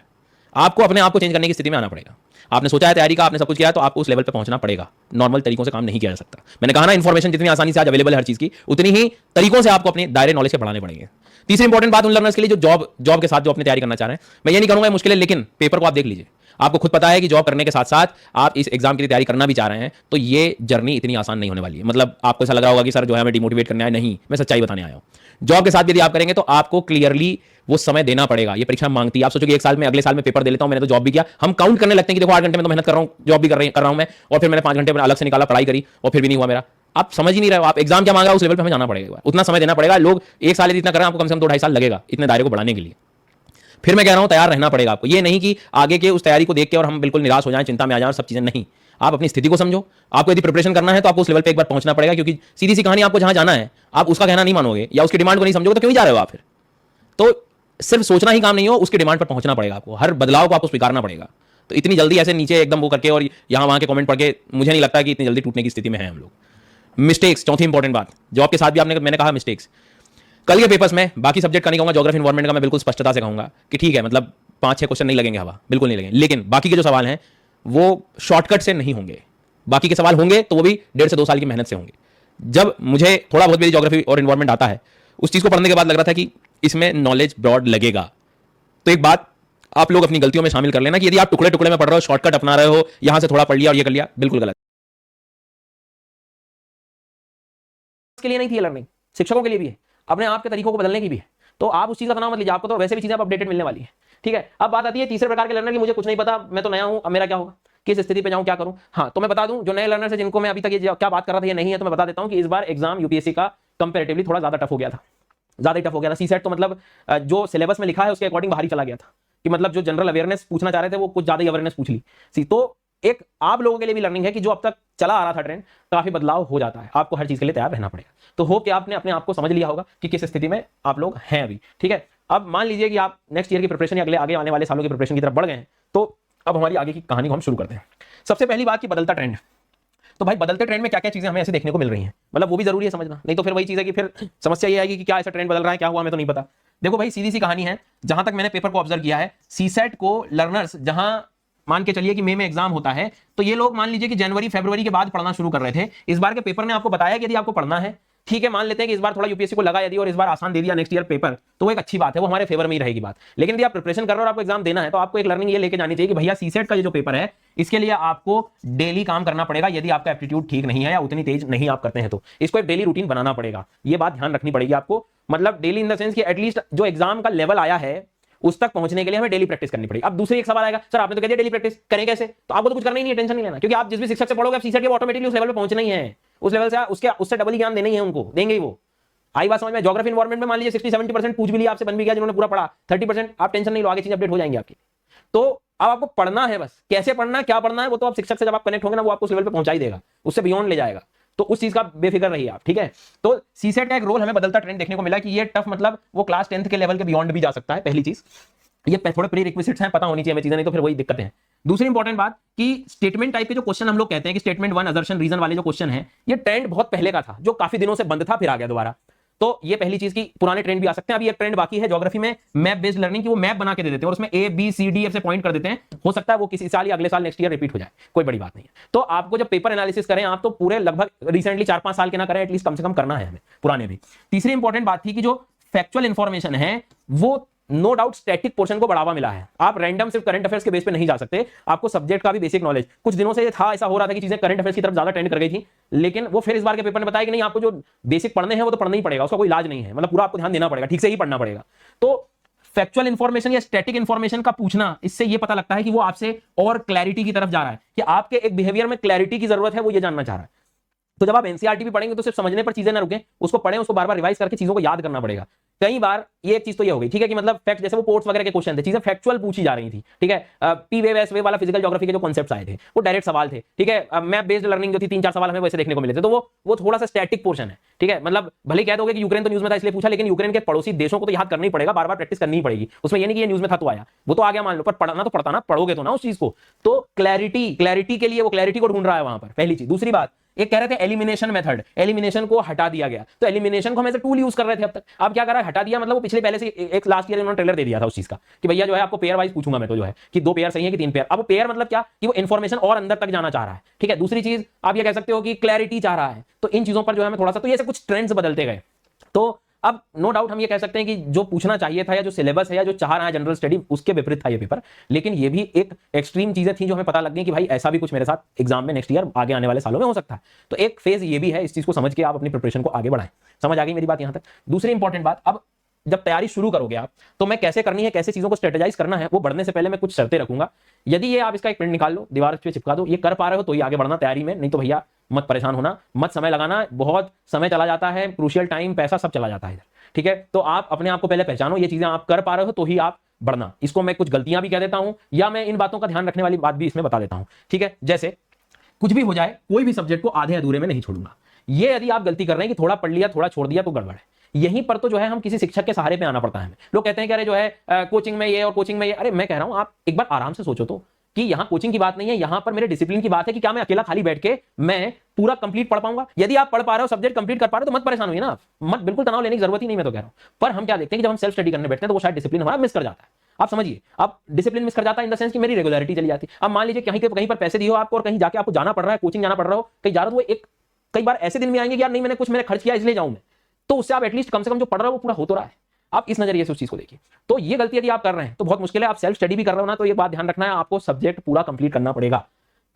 आपको अपने आप को चेंज करने की स्थिति में आना पड़ेगा। आपने सोचा है तैयारी का, आपने सब कुछ किया है, तो आपको उस लेवल पे पहुंचना पड़ेगा। नॉर्मल तरीकों से काम नहीं किया जा सकता। मैंने कहा ना, इंफॉर्मेशन जितनी आसानी से आज अवेलेबल है हर चीज की, उतनी ही तरीकों से आपको अपने दायरे नॉलेज के बढ़ाने पड़ेंगे। तीसरी इंपॉर्टेंट बात उन लर्नर्स के लिए जो जॉब के साथ जो अपनी तैयारी करना चाह रहे हैं, मैं ये नहीं करूंगा मुश्किल है, लेकिन पेपर को आप देख लीजिए। आपको खुद पता है कि जॉब करने के साथ साथ आप इस एग्जाम की तैयारी करना भी चाह रहे हैं, तो ये जर्नी इतनी आसान नहीं होने वाली है। मतलब आपको ऐसा लग रहा होगा कि सर जो है हमें डिमोटिवेट करने आया, नहीं, मैं सच्चाई बताने आया हूं। जॉब के साथ यदि आप करेंगे तो आपको क्लियरली वो समय देना पड़ेगा। ये परीक्षा मांगती है। आप सोचोगे एक साल में, अगले साल में पेपर दे लेता हूं, मैंने तो जॉब भी किया। हम काउंट करने लगते हैं कि देखो 8 घंटे में तो मेहनत कर रहा हूं, जॉब भी कर रहा हूं मैं, और फिर मैंने 5 घंटे में अलग से निकाला, पढ़ाई करी, और फिर भी नहीं हुआ मेरा। आप समझ ही नहीं रहे हो, आप एग्जाम क्या मांग रहा है उस लेवल पे हमें जाना पड़ेगा, उतना समय देना पड़ेगा। लोग एक साल यदि इतना करें, आपको कम से कम 2-2.5 साल लगेगा इतने दायरे को बढ़ाने के लिए। फिर मैं कह रहा हूं तैयार रहना पड़ेगा आपको। ये नहीं कि आगे के उस तैयारी को देख के और हम बिल्कुल निराश हो जाएं, चिंता में आ जाएं और सब चीजें, नहीं। आप अपनी स्थिति को समझो। आपको यदि प्रिपरेशन करना है तो आपको उस लेवल पे एक बार पहुंचना पड़ेगा, क्योंकि सीधी सी कहानी, आपको जहां जाना है आप उसका कहना नहीं मानोगे या उसकी डिमांड को नहीं समझोगे तो क्यों जा रहे हो आप फिर? तो सिर्फ सोचना ही काम नहीं हो, उसकी डिमांड पर पहुंचना पड़ेगा आपको। हर बदलाव को आपको स्वीकारना पड़ेगा। तो इतनी जल्दी ऐसे नीचे एकदम वो करके और यहां वहां के कमेंट पढ़ के मुझे नहीं लगता कि इतनी जल्दी टूटने की स्थिति में है हम लोग। मिस्टेक्स, चौथी इंपॉर्टेंट बात, जॉब के साथ भी मैंने कहा मिस्टेक्स। कल के पेपर्स में बाकी सब्जेक्ट का नहीं कहूंगा, ज्योग्राफी एनवायरमेंट का मैं बिल्कुल स्पष्टता से कहूंगा कि ठीक है, मतलब 5-6 क्वेश्चन नहीं लगेंगे हवा, बिल्कुल नहीं लगेंगे। लेकिन बाकी के जो सवाल हैं वो शॉर्टकट से नहीं होंगे। बाकी के सवाल होंगे तो वो भी 1.5 से 2 साल की मेहनत से होंगे। जब मुझे थोड़ा बहुत मेरी ज्योग्राफी और एनवायरमेंट आता है, उस चीज को पढ़ने के बाद लग रहा था कि इसमें नॉलेज ब्रॉड लगेगा। तो एक बात आप लोग अपनी गलतियों में शामिल कर लेना कि यदि आप टुकड़े टुकड़े में पढ़ रहे हो, शॉर्टकट अपना रहे हो, यहां से थोड़ा पढ़ लिया और ये कर लिया, बिल्कुल गलत। के लिए नहीं थी लर्निंग, शिक्षकों के लिए भी है। अपने आप के तरीकों को बदलने की भी है। तो आप उस चीज का तनाव मत लीजिए, आपको तो वैसे भी चीजें अब अपडेटेड मिलने वाली है, ठीक है। अब बात आती है तीसरे प्रकार के लर्नर की, मुझे कुछ नहीं पता, मैं तो नया हूं, अब मेरा क्या होगा, किस स्थिति पे जाऊं, क्या करूं। हाँ, तो मैं बता दूं जो नए लर्नर्स हैं जिनको मैं अभी तक ये क्या बात कर रहा था ये नहीं है, तो मैं बता देता हूं कि इस बार एग्जाम यूपीएससी का कंपैरेटिवली थोड़ा ज्यादा टफ हो गया था, ज्यादा ही टफ हो गया था। सीसेट तो मतलब जो सिलेबस में लिखा है उसके अकॉर्डिंग बाहर ही चला गया था, कि मतलब जो जनरल अवेयरनेस पूछना चाह रहे थे वो कुछ ज्यादा ही अवेयरनेस पूछ ली सी। तो एक आप लोगों के लिए भी लर्निंग है कि जो अब तक चला आ रहा था ट्रेंड, काफी बदलाव हो जाता है, आपको हर चीज के लिए तैयार रहना पड़ेगा। तो होप कि आपने अपने आप को समझ लिया होगा कि किस स्थिति में आप लोग हैं अभी, ठीक है। अब मान लीजिए कि आप नेक्स्ट ईयर की प्रिपरेशन या अगले आगे आने वाले सालों की प्रिपरेशन की तरफ बढ़ गए हैं, तो अब हमारी आगे की कहानी को हम शुरू करते हैं। सबसे पहली बात कि बदलता ट्रेंड। तो भाई बदलते ट्रेंड में क्या क्या चीजें हमें ऐसे देखने को मिल रही हैं, मतलब वो भी जरूरी है समझना, नहीं तो फिर वही चीज है कि फिर समस्या ये आएगी कि क्या ऐसा ट्रेंड बदल रहा है, क्या हुआ हमें तो नहीं पता। देखो भाई सीधी सी कहानी है, जहां तक मैंने पेपर को ऑब्जर्व किया है, सीसेट को लर्नर्स जहां मान के चलिए कि मई में एग्जाम होता है, तो ये लोग मान लीजिए कि जनवरी फरवरी के बाद पढ़ना शुरू कर रहे थे। इस बार के पेपर ने आपको बताया कि यदि आपको पढ़ना है, ठीक है, मान लेते हैं कि इस बार थोड़ा यूपीएससी को लगा यदि और इस बार आसान दे दिया नेक्स्ट ईयर पेपर, तो वो एक अच्छी बात है, वो हमारे फेवर में ही रहेगी बात। लेकिन यदि आप प्रिपरेशन कर रहे हो और आपको एग्जाम देना है, तो आपको एक लर्निंग ये लेके जानी चाहिए कि भैया सीसेट का ये जो पेपर है इसके लिए आपको डेली काम करना पड़ेगा। यदि आपका एप्टीट्यूड ठीक नहीं है या उतनी तेज नहीं आप करते हैं तो इसको एक डेली रूटीन बनाना पड़ेगा, ये बात ध्यान रखनी पड़ेगी आपको। मतलब डेली इन द सेंस कि एटलीस्ट जो एग्जाम का लेवल आया है उस तक पहुंचने के लिए हमें डेली प्रैक्टिस करनी पड़ेगी। अब दूसरी एक सवाल आएगा, सर आपने तो कह दिया डेली प्रैक्टिस करें कैसे, तो आपको तो कुछ करना ही नहीं है, टेंशन नहीं लेना, क्योंकि आप जिस भी शिक्षक से पढ़ोगे आप सीसेट के ऑटोमेटिकली उस लेवल पे पहुंचना ही है, उस लेवल से उससे डबल ही ज्ञान देना ही है, उनको देंगे ही वो। आई बात समझ में। ज्योग्राफी एनवायरमेंट में मान लीजिए 60-70% पूछ भी लिया आपसे, बन भी गया जिन्होंने पूरा पढ़ा, 30% आप टेंशन नहीं लो, आगे चीज अपडेट हो जाएंगे आपकी। तो अब आपको पढ़ना है, बस कैसे पढ़ना है क्या पढ़ना है वो तो आप शिक्षक से जब आप कनेक्ट होंगे ना, वो आपको उस लेवल पे पहुंचा ही देगा, उससे बियॉन्ड ले जाएगा। तो उस चीज का बेफिक्र रहिए आप, ठीक है। तो सीसेट का एक रोल हमें बदलता ट्रेंड देखने को मिला कि ये टफ मतलब वो क्लास 10th के लेवल के बियॉन्ड भी जा सकता है। पहली चीज ये थोड़े प्री रिक्विजिट्स हैं, पता होनी चाहिए हमें चीजें, नहीं तो फिर वही दिक्कतें हैं। दूसरी इंपॉर्टेंट बात कि स्टेटमेंट टाइप के जो क्वेश्चन हम लोग कहते हैं कि स्टेटमेंट 1 असर्शन रीजन वाले जो क्वेश्चन है, ये ट्रेंड बहुत पहले का था जो काफी दिनों से बंद था, फिर आ गया दोबारा। तो ये पहली चीज की पुराने ट्रेंड भी आ सकते हैं। अभी एक ट्रेंड बाकी है ज्योग्राफी में मैप बेस्ड लर्निंग की, वो मैप बना के दे देते हैं और उसमें ए बी सी डी ऐसे पॉइंट कर देते हैं, हो सकता है वो किसी साल या अगले साल नेक्स्ट ईयर रिपीट हो जाए, कोई बड़ी बात नहीं है। तो आपको जब पेपर एनालिसिस करें आप तो पूरे लगभग रिसेंटली 4-5 साल के ना करें, एटलीस्ट कम से कम करना है हमें पुराने भी। तीसरी इंपॉर्टेंट बात थी कि जो फैक्चुअल इंफॉर्मेशन है वो नो डाउट स्टैटिक पोर्शन को बढ़ावा मिला है। आप रैंडम सिर्फ करंट अफेयर्स के बेस पे नहीं जा सकते, आपको सब्जेक्ट का भी बेसिक नॉलेज। कुछ दिनों से ये था, ऐसा हो रहा था कि चीजें करंट अफेयर्स की तरफ ज्यादा ट्रेंड कर गई थी, लेकिन वो फिर इस बार के पेपर ने बताया कि नहीं, आपको जो बेसिक पढ़ने हैं वो तो पढ़ना ही पड़ेगा, उसका कोई इलाज नहीं है, मतलब पूरा आपको ध्यान देना पड़ेगा, ठीक से ही पढ़ना पड़ेगा। तो फैक्चुअल इंफॉर्मेशन या स्टैटिक इंफॉर्मेशन का पूछना, इससे ये पता लगता है कि वो आपसे और क्लैरिटी की तरफ जा रहा है, कि आपके एक बिहेवियर में क्लैरिटी की जरूरत है, वो ये जानना चाह रहा है। तो जब आप एनसीईआरटी भी पढ़ेंगे तो सिर्फ समझने पर चीजें ना रुकें, उसको पढ़ें, उसको बार बार रिवाइज करके चीजों को याद करना पड़ेगा। कई बार ये एक चीज तो ये हो गई, ठीक है, कि मतलब फैक्ट जैसे वो पोर्ट्स वगैरह के क्वेश्चन थे, चीजें फैक्चुअल पूछी जा रही थी, ठीक है। पी वेव एस वेव वाला फिजिकल ज्योग्राफी के जो कॉन्सेप्ट्स आए थे वो डायरेक्ट सवाल थे, ठीक है। मैप बेस्ड लर्निंग जो थी 3-4 सवाल हमें वैसे देखने को मिले थे, तो वो थोड़ा सा स्टैटिक पोर्शन है, ठीक है। मतलब भले कह दोगे कि यूक्रेन तो न्यूज में था इसलिए पूछा, लेकिन यूक्रेन के पड़ोसी देशों को तो याद करना ही पड़ेगा, बार बार प्रैक्टिस करनी ही पड़ेगी, उसमें ये नहीं कि ये न्यूज में था तो आया, वो तो आ गया मान लो, पर पढ़ना तो पड़ता ना, पढ़ोगे तो ना उस चीज को। तो क्लैरिटी के लिए वो क्लैरिटी को ढूंढ रहा है वहां पर, पहली चीज। दूसरी बात, एक कह रहे थे एलिमिनेशन मेथड, एलिमिनेशन को हटा दिया गया, तो एलिमिनेशन को हम एज ए टूल यूज कर रहे थे अब तक, अब क्या कर रहा है, हटा दिया। मतलब वो पिछले पहले से एक लास्ट ईयर इन्होंने ट्रेलर दे दिया था उस चीज का कि भैया जो है आपको पेयर वाइज पूछूंगा मैं, तो जो है कि 2 पेयर सही है कि 3 पेयर। अब पेयर मतलब क्या, कि वो इन्फॉर्मेशन और अंदर तक जाना चाह रहा है, ठीक है। दूसरी चीज आप ये कह सकते हो कि क्लैरिटी चाह रहा है। तो इन चीजों पर जो है हमें थोड़ा सा, तो ये कुछ ट्रेंड्स बदलते गए। तो अब नो डाउट हम ये कह सकते हैं कि जो पूछना चाहिए था या जो सिलेबस है या जो चाह रहा है जनरल स्टडी, उसके विपरीत था ये पेपर। लेकिन ये भी एक एक्सट्रीम चीजें थी जो हमें पता लग गई कि भाई ऐसा भी कुछ मेरे साथ एग्जाम में नेक्स्ट ईयर आगे आने वाले सालों में हो सकता है। तो एक फेज ये भी है, इस चीज को समझ के आप अपनी प्रिपरेशन को आगे बढ़ाएं। समझ आ गई मेरी बात यहां तक। दूसरी इंपॉर्टेंट बात, अब जब तैयारी शुरू करोगे आप, तो मैं कैसे करनी है, कैसे चीजों को स्ट्रेटेजाइज करना है, वो बढ़ने से पहले मैं कुछ शर्तें रखूंगा। यदि ये आप इसका एक प्रिंट निकाल लो, दीवार पे चिपका दो, ये कर पा रहे हो तो ही आगे बढ़ना तैयारी में, नहीं तो भैया मत परेशान होना, मत समय लगाना, बहुत समय चला जाता है, क्रूशियल टाइम, पैसा सब चला जाता है इधर, ठीक है। तो आप अपने आप को पहले पहचानो, ये चीजें आप कर पा रहे हो तो ही आप बढ़ना। इसको मैं कुछ गलतियां भी कह देता हूं, या मैं इन बातों का ध्यान रखने वाली बात भी इसमें बता देता हूं, ठीक है। जैसे कुछ भी हो जाए, कोई भी सब्जेक्ट को आधे अधूरे में नहीं छोड़ूंगा। ये यदि आप गलती कर रहे हैं कि थोड़ा पढ़ लिया थोड़ा छोड़ दिया तो गड़बड़ है। यहीं पर तो जो है हम किसी शिक्षक के सहारे पे आना पड़ता है हमें। लोग कहते हैं कि अरे जो है कोचिंग में ये और कोचिंग में ये, अरे मैं कह रहा हूं आप एक बार आराम से सोचो तो, कि यहां कोचिंग की बात नहीं है, यहां पर मेरे डिसिप्लिन की बात है कि क्या मैं अकेला खाली बैठ के मैं पूरा कंप्लीट पढ़ पाऊंगा। यदि आप पढ़ पा रहे हो, सब्जेक्ट कंप्लीट कर पा रहे हो, तो मत परेशान होइए ना, मत बिल्कुल तनाव लेने की जरूरत ही नहीं, मैं तो कह रहा हूं। पर हम क्या देखते हैं कि जब हम सेल्फ स्टडी करने बैठते हैं तो वो शायद डिसिप्लिन हमारा मिस कर जाता है। आप समझिए, आप डिसिप्लिन मिस कर जाता है इन द सेंस कि मेरी रेगुलरिटी चली जाती है। अब मान लीजिए कहीं पर पैसे दिए हो आपको और कहीं जाके आपको जाना पड़ रहा है, कोचिंग जाना पड़ रहा हो, कहीं जा रहे हो, वो कई बार ऐसे दिन में आएंगे कि यार नहीं मैंने कुछ खर्च किया इसलिए जाऊं मैं, तो उससे आप एटलीस्ट कम से कम जो पढ़ रहे हो वो पूरा हो तो रहा है। आप इस नजरिए से उस चीज को देखिए। तो ये गलती यदि आप कर रहे हैं तो बहुत मुश्किल है। आप सेल्फ स्टडी भी कर रहे हो ना, तो ये बात ध्यान रखना है, आपको सब्जेक्ट पूरा कंप्लीट करना पड़ेगा।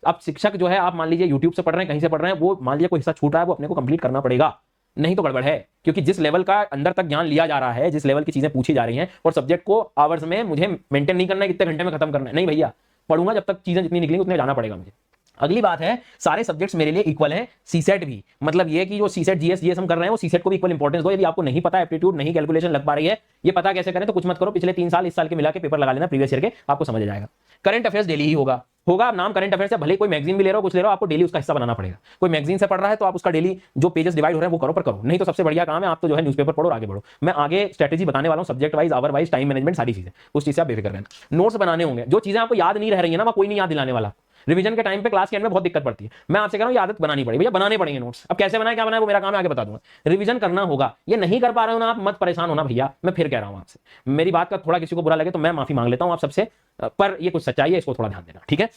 अब शिक्षक जो है, आप मान लीजिए यूट्यूब से पढ़ रहे हैं, कहीं से पढ़ रहे हैं, वो मान लीजिए कोई हिस्सा छूट रहा है, वो अपने को कंप्लीट करना पड़ेगा। नहीं तो गड़बड़ है, क्योंकि जिस लेवल का अंदर तक ज्ञान लिया जा रहा है, जिस लेवल की चीजें पूछी जा रही हैं, और सब्जेक्ट को आवर्स में मुझे मेंटेन नहीं करना है, कितने घंटे में खत्म करना है, नहीं भैया, पढ़ूंगा जब तक चीजें जितनी निकलेंगी उतने जाना पड़ेगा मुझे। अगली बात है, सारे सब्जेक्ट्स मेरे लिए इक्वल हैं, सीसेट भी, मतलब ये कि जो सीसेट जीएस हम कर रहे हैं वो सीसेट को भी इक्वल इंपॉर्टेंस दो। यदि आपको नहीं पता, एप्टीट्यूड नहीं, कैलकुलेशन लग पा रही है, ये पता कैसे करें, तो कुछ मत करो, पिछले 3 साल इस साल के मिला के पेपर लगा लेना प्रीवियस ईयर के, आपको समझ आ जाएगा। करंट अफेयर्स डेली ही होगा, आप नाम करंट अफेयर्स है, भले कोई मैगजीन भी ले रहे हो, कुछ ले रहे हो, आपको डेली उसका हिस्सा बनाना पड़ेगा। कोई मैगजीन से पढ़ रहा है तो आप उसका डेली जो पेजेस डिवाइड हो रहे हैं वो करो, पर करो, नहीं तो सबसे बढ़िया काम है आप तो जो है न्यूज़पेपर पढ़ो और आगे बढ़ो। मैं आगे स्ट्रेटेजी बताने वाला हूं, subject wise, hour wise, time management, सारी चीजें, उस चीज से आप बेफिक्र रहना। नोट्स बनाने होंगे, जो चीजें आपको याद नहीं रह रही है ना, वह कोई नहीं याद दिलाने वाला। रिवीजन के टाइम पे क्लास के एंड में बहुत दिक्कत पड़ती है, मैं आपसे कह रहा हूं ये आदत बनानी पड़ेगी भैया, बनाने पड़ेंगे नोट्स। अब कैसे बनाए, क्या बनाए, वो मेरा काम है, आगे बता दूंगा। रिवीजन करना होगा, ये नहीं कर पा रहे हो ना आप, मत परेशान होना भैया, मैं फिर कह रहा हूं आपसे, मेरी बात का थोड़ा किसी को बुरा लगे तो मैं माफी मांग लेता हूं आप सबसे, पर ये कुछ सच्चाई है, इसको थोड़ा ध्यान देना, ठीक है।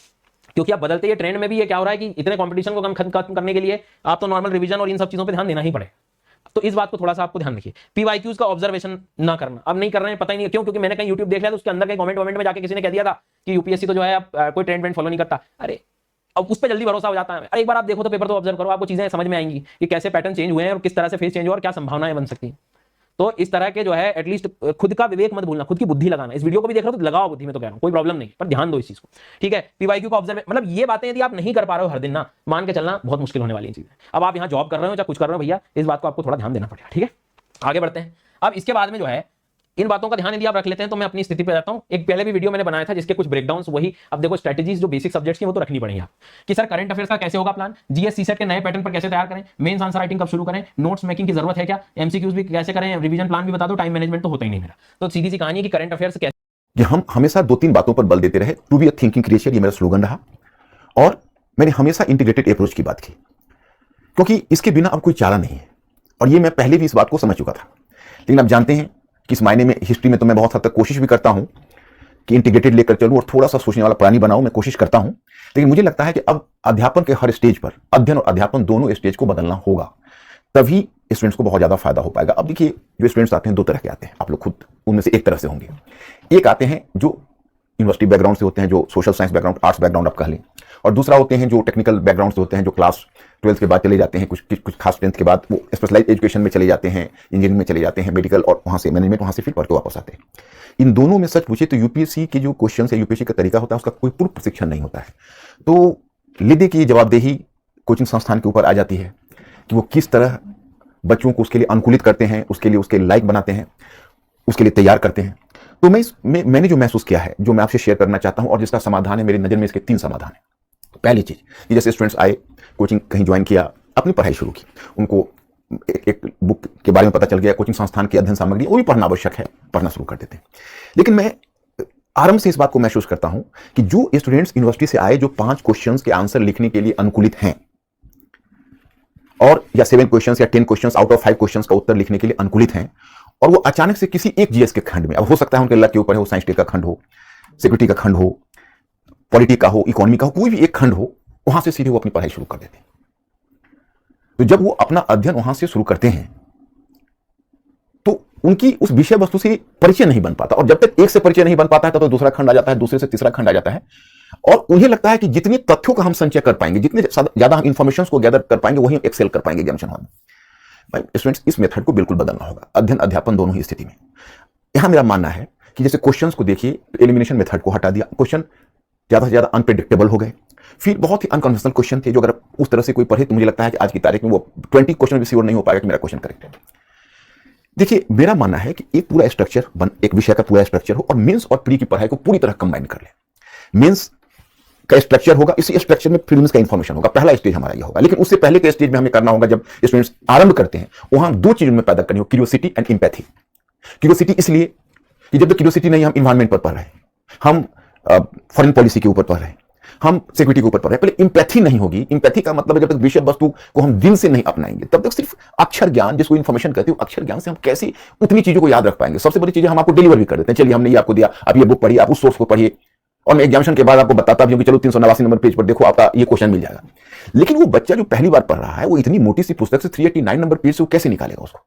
क्योंकि आप बदलते ये ट्रेंड में भी ये क्या हो रहा है कि इतने कंपटीशन को खत्म करने के लिए आप तो नॉर्मल रिवीजन और इन सब चीजों पे ध्यान देना ही पड़ेगा। तो इस बात को थोड़ा सा आपको ध्यान रखिए। पीवाईक्यूज का ऑब्जर्वेशन ना करना, अब नहीं कर रहे हैं, पता ही नहीं क्यों, क्योंकि मैंने कहीं यूट्यूब देख लिया तो उसके अंदर के कमेंट में जाके किसी ने कह दिया था कि यूपीएससी तो जो है कोई ट्रेंड फॉलो नहीं करता। अरे अब उस पर जल्दी भरोसा हो जाता है। अरे एक बार आप देखो तो पेपर तो ऑब्जर्व करो, आपको चीजें समझ में आएंगी कि कैसे पैटर्न चेंज हुए हैं और किस तरह से फेस चेंज हुआ और क्या संभावनाएं बन सकती हैं। तो इस तरह के जो है एटलीस्ट खुद का विवेक मत भूलना, खुद की बुद्धि लगाना। इस वीडियो को भी देख रहे हो तो लगाओ बुद्धि, में तो कह रहा हूं, कोई प्रॉब्लम नहीं, पर ध्यान दो इस चीज को, ठीक है। पीवाईक्यू का ऑब्जर्व, मतलब ये बातें यदि आप नहीं कर पा रहे हो हर दिन ना, मान के चलना बहुत मुश्किल होने वाली चीज है। अब आप यहाँ जॉब कर रहे हो या कुछ कर रहे हो भैया, इस बात को आपको थोड़ा ध्यान देना पड़ेगा, ठीक है। आगे बढ़ते हैं। अब इसके बाद में जो है इन बातों का ध्यान यदि आप रख लेते हैं तो मैं अपनी स्थिति पे जाता हूं। एक पहले भी वीडियो मैंने बनाया था जिसके कुछ ब्रेकडाउन्स, वही अब देखो स्ट्रेटेजीज जो बेसिक सब्जेक्ट्स की वो तो रखनी पड़ेंगी आप, कि सर करंट अफेयर्स का कैसे होगा प्लान, जीएस सीसेट के नए पैटर्न पर कैसे तैयार करें, मेंस आंसर राइटिंग कब शुरू करें, नोट्स मेकिंग की जरूरत है क्या, एमसीक्यूज भी कैसे करें, रिवीजन प्लान भी बता दो, टाइम मैनेजमेंट तो होता ही नहीं मेरा। तो सीधी सी कहानी है कि करंट अफेयर्स कैसे, कि हम हमेशा 2-3 बातों पर बल देते रहे। To be a thinking creature, ये मेरा स्लोगन रहा, और मैंने हमेशा इंटीग्रेटेड अप्रोच की बात की, क्योंकि इसके बिना अब कोई चारा नहीं है। और ये मैं पहले भी इस बात को समझ चुका था, लेकिन आप जानते हैं कि इस मायने में हिस्ट्री में तो मैं बहुत हद तक कोशिश भी करता हूं कि इंटीग्रेटेड लेकर चलूं और थोड़ा सा सोचने वाला प्राणी बनाऊं, मैं कोशिश करता हूं। लेकिन मुझे लगता है कि अब अध्यापन के हर स्टेज पर, अध्ययन और अध्यापन दोनों स्टेज को बदलना होगा, तभी स्टूडेंट्स को बहुत ज्यादा फायदा हो पाएगा। अब देखिए, जो स्टूडेंट्स आते हैं 2 तरह के आते हैं, आप लोग खुद उनमें से एक तरह से होंगे। एक आते हैं जो यूनिवर्सिटी बैकग्राउंड से होते हैं, जो social science background, arts background आप कह लें, और दूसरा होते हैं जो टेक्निकल बैकग्राउंड से होते हैं, जो क्लास 12th के बाद चले जाते हैं, कुछ खास 10th के बाद वो स्पेशलाइज एजुकेशन में चले जाते हैं, इंजीनियरिंग में चले जाते हैं, मेडिकल, और वहाँ से मैनेजमेंट, वहाँ से फिर पढ़ के वापस आते हैं। इन दोनों में सच पूछे तो यूपीएससी के जो क्वेश्चन है, यूपीएससी का तरीका होता है, उसका कोई पूर्व प्रशिक्षण नहीं होता है। तो लिदे की जवाबदेही कोचिंग संस्थान के ऊपर आ जाती है कि वो किस तरह बच्चों को उसके लिए अनुकूलित करते हैं, उसके लिए उसके लायक बनाते हैं, उसके लिए तैयार करते हैं। तो मैंने जो महसूस किया है, जो मैं आपसे शेयर करना चाहता हूं, और जिसका समाधान है मेरी नज़र में, इसके 3 समाधान है। पहली चीज कि जैसे स्टूडेंट्स आए, कोचिंग कहीं ज्वाइन किया, अपनी पढ़ाई शुरू की, उनको एक बुक के बारे में पता चल गया, कोचिंग संस्थान की अध्ययन सामग्री, वो भी पढ़ना आवश्यक है, पढ़ना शुरू कर देते हैं। लेकिन मैं आरंभ से इस बात को महसूस करता हूं कि जो स्टूडेंट्स यूनिवर्सिटी से आए, जो 5 क्वेश्चंस के आंसर लिखने के लिए अनुकूलित हैं, और या 7 क्वेश्चंस या 10 क्वेश्चंस आउट ऑफ 5 क्वेश्चंस का उत्तर लिखने के लिए अनुकूलित हैं, और वो अचानक से किसी एक जीएस के खंड में, अब हो सकता है उनके लक के ऊपर है, वो साइंस टेक का खंड हो, सिक्योरिटी का खंड हो, पॉलिटी का हो, इकोनॉमी का हो, कोई भी एक खंड हो, वहां से सीधे वो अपनी पढ़ाई शुरू कर देते हैं। तो जब वो अपना अध्ययन वहां से शुरू करते हैं तो उनकी उस विषय वस्तु से परिचय नहीं बन पाता, और जब तक एक से परिचय नहीं बन पाता है तब तो दूसरा खंड आ जाता है, दूसरे से तीसरा खंड आ जाता है, और उन्हें लगता है कि जितने तथ्यों का हम संचय कर पाएंगे, जितने ज्यादा हम इंफॉर्मेशन को गैदर कर पाएंगे, वही हम एक्सेल कर पाएंगे एग्जामिनेशन हॉल में। भाई स्टूडेंट्स, इस मेथड को बिल्कुल बदलना होगा, अध्ययन अध्यापन दोनों ही स्थिति में। यहां मेरा मानना है कि जैसे क्वेश्चंस को देखिए, एलिमिनेशन मेथड को हटा दिया, क्वेश्चन ज्यादा से ज्यादा अनप्रेडिक्टेबल हो गए, फिर बहुत ही अनकन्वेंशनल क्वेश्चन थे, जो अगर उस तरह से कोई पढ़े तो मुझे लगता है कि आज की तारीख में वो 20 क्वेश्चन भी श्योर नहीं हो पाएगा कि मेरा क्वेश्चन करेक्ट है। देखिए, मेरा मानना है कि एक पूरा स्ट्रक्चर एक विषय का पूरा स्ट्रक्चर हो, और मेंस और प्री की पढ़ाई को पूरी तरह कंबाइन कर ले। मेंस का स्ट्रक्चर होगा, इसी स्ट्रक्चर में प्रीलिम्स का इंफॉर्मेशन होगा, पहला स्टेज हमारा ये होगा। लेकिन उससे पहले के स्टेज में हमें करना होगा, जब स्टूडेंट्स आरंभ करते हैं, वहां 2 चीज उनमें पैदा करनी हो, क्यूरियोसिटी एंड एम्पैथी। क्यूरियोसिटी इसलिए कि जब तक क्यूरियोसिटी नहीं, हम इन्वायरमेंट पर पढ़ रहे हैं, हम फॉरेन पॉलिसी के ऊपर पढ़ रहे हैं, हम सिक्योरिटी के ऊपर पढ़ रहे हैं, पहले एम्पैथी नहीं होगी। एम्पैथी का मतलब है जब तक विषय वस्तु को हम दिल से नहीं अपनाएंगे, तब तक सिर्फ अक्षर ज्ञान, जिसको इन्फॉर्मेशन कहते हो, अक्षर ज्ञान से हम कैसे उतनी चीजों को याद रख पाएंगे। सबसे बड़ी चीजें हम आपको डिलीवर भी कर देते हैं, चलिए हमने ये आपको दिया, आप ये बुक पढ़िए, आप उस सोर्स को पढ़िए, और मैं एग्जामिनेशन के बाद आपको बताता भी हूं कि चलो 389 नंबर पेज पर देखो, आपका ये क्वेश्चन मिल जाएगा। लेकिन वो बच्चा जो पहली बार पढ़ रहा है, वो इतनी मोटी सी पुस्तक से 389 नंबर पेज से वो कैसे निकालेगा उसको?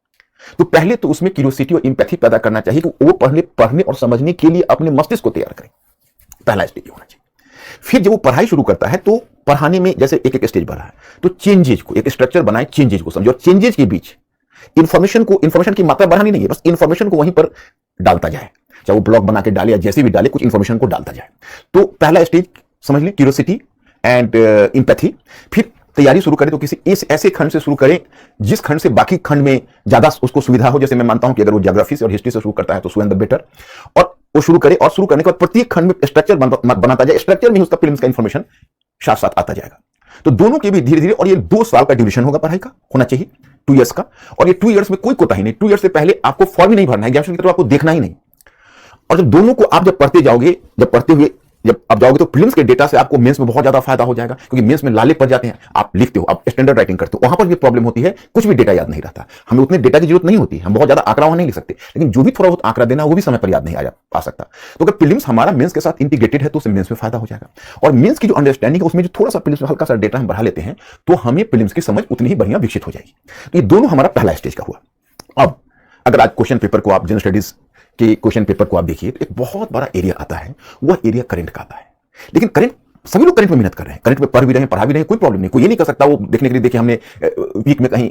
तो पहले तो उसमें क्यूरियोसिटी और एम्पैथी पैदा करना चाहिए कि वो पढ़ने और समझने के लिए अपने मस्तिष्क को तैयार करें। पहला स्टेज होना चाहिए। फिर जब वो पढ़ाई शुरू करता है तो पढ़ाने में जैसे एक स्टेज बढ़ा है, तो चेंजेज को, एक स्ट्रक्चर बनाए, चेंजेज को समझो, और चेंजेज के बीच इंफॉर्मेशन की मात्रा बढ़ानी नहीं है, बस इंफॉर्मेशन को वहीं पर डालता जाए, चाहे वो ब्लॉग बना के डाले या जैसे भी डाले, कुछ इंफॉर्मेशन को डालता जाए। तो पहला स्टेज समझ लें, क्यूरियोसिटी एंड इंपैथी। फिर तैयारी शुरू करें तो किसी ऐसे खंड से शुरू करें जिस खंड से बाकी खंड में ज्यादा उसको सुविधा हो। जैसे मैं मानता हूं कि अगर वो ज्योग्राफी से और हिस्ट्री से शुरू करता है तो सो एंड द बेटर, और वो शुरू करे, और शुरू करने के बाद प्रत्येक खंड में स्ट्रक्चर बनाता जाए, स्ट्रक्चर में ही उसका प्रीलिम्स का इंफॉर्मेशन साथ साथ आता जाएगा। तो दोनों के भी धीरे धीरे, और ये 2 साल का ड्यूरेशन होगा, पढ़ाई का होना चाहिए 2 इयर्स का, और ये 2 इयर्स में कोई कोताही नहीं। 2 इयर्स से पहले आपको फॉर्म ही नहीं भरना है, एग्जामिनेशन की तरफ आपको देखना ही नहीं। और जब दोनों को आप जब पढ़ते जाओगे, जब आप जाओगे तो प्रीलिम्स के डेटा से आपको मेंस में बहुत ज्यादा फायदा हो जाएगा, क्योंकि मेंस में लाले पड़ जाते हैं, आप लिखते हो, आप स्टैंडर्ड राइटिंग करते हो, वहां पर भी प्रॉब्लम होती है, कुछ भी डेटा याद नहीं रहता। हमें उतने डेटा की जरूरत नहीं होती, हम बहुत ज्यादा आंकड़ा वहां नहीं लिख सकते, लेकिन जो भी थोड़ा बहुत आंकड़ा देना वो भी समय पर याद नहीं आ सकता। तो अगर प्रीलिम्स हमारा मेंस के साथ इंटीग्रेटेड है तो उससे मेंस में फायदा हो जाएगा। और मेंस की जो अंडरस्टैंडिंग है उसमें जो थोड़ा सा प्रीलिम्स में हल्का सा डेटा हम बढ़ा लेते हैं तो हमें प्रीलिम्स की समझ उतनी ही बढ़िया विकसित हो जाएगी। तो ये दोनों हमारा पहला स्टेज का हुआ। अब अगर आज क्वेश्चन पेपर को आप जनरल स्टडीज के क्वेश्चन पेपर को आप देखिए तो एक बहुत बड़ा एरिया आता है, वह एरिया करंट का आता है। लेकिन करंट, सभी लोग करंट में मेहनत कर रहे हैं, करंट में पढ़ भी रहे हैं, पढ़ा भी रहे हैं, कोई प्रॉब्लम नहीं। कोई ये नहीं कर सकता वो देखने के लिए देखिए हमने वीक में कहीं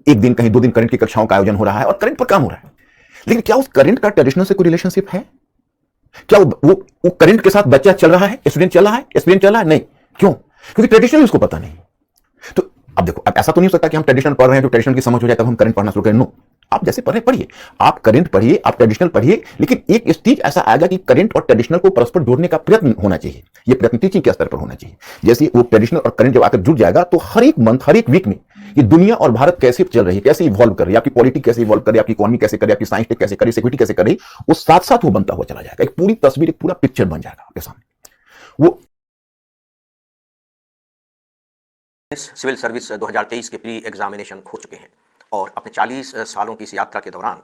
1 दिन कहीं 2 दिन करंट की कक्षाओं का आयोजन हो रहा है और करंट पर काम हो रहा है, लेकिन क्या उस करंट का ट्रेडिशनल से कोई रिलेशनशिप है? क्या वो करंट के साथ बच्चा चल रहा है, स्टूडेंट चल रहा है, एस्पिरेंट चल रहा है? नहीं। क्यों? क्योंकि ट्रेडिशनल उसको पता नहीं। तो अब देखो, अब ऐसा तो नहीं हो सकता कि हम ट्रेडिशनल पढ़ रहे हैं तो ट्रेडिशनल की समझ हो जाए तब हम करंट पढ़ना शुरू करें। नो, आप जैसे पढ़ रहे पढ़िए, आप करंट पढ़िए, आप ट्रेडिशनल पढ़िए, लेकिन एक स्टेज ऐसा आएगा कि करंट और ट्रेडिशनल को परस्पर जोड़ने का प्रयत्न होना चाहिए। ये प्रयत्न टीचिंग के स्तर पर होना चाहिए। जैसे वो ट्रेडिशनल और करंट जब आकर जुड़ जाएगा तो हर एक मंथ, हर एक वीक में ये दुनिया और भारत कैसे चल रही है, कैसे इवॉल्व कर रही है, आपकी पॉलिटिक्स कैसे इवॉल्व कर रही है, आपकी इकोनॉमी कैसे कर रही है, आपकी साइंस टेक कैसे कर रही है, सिक्योरिटी कैसे कर रही है, वो साथ साथ वो बनता हुआ चला जाएगा। एक पूरी तस्वीर, एक पूरा पिक्चर बन जाएगा आपके सामने। वो सिविल सर्विस 2023 के प्री एग्जामिनेशन हो चुके हैं और अपने 40 सालों की इस यात्रा के दौरान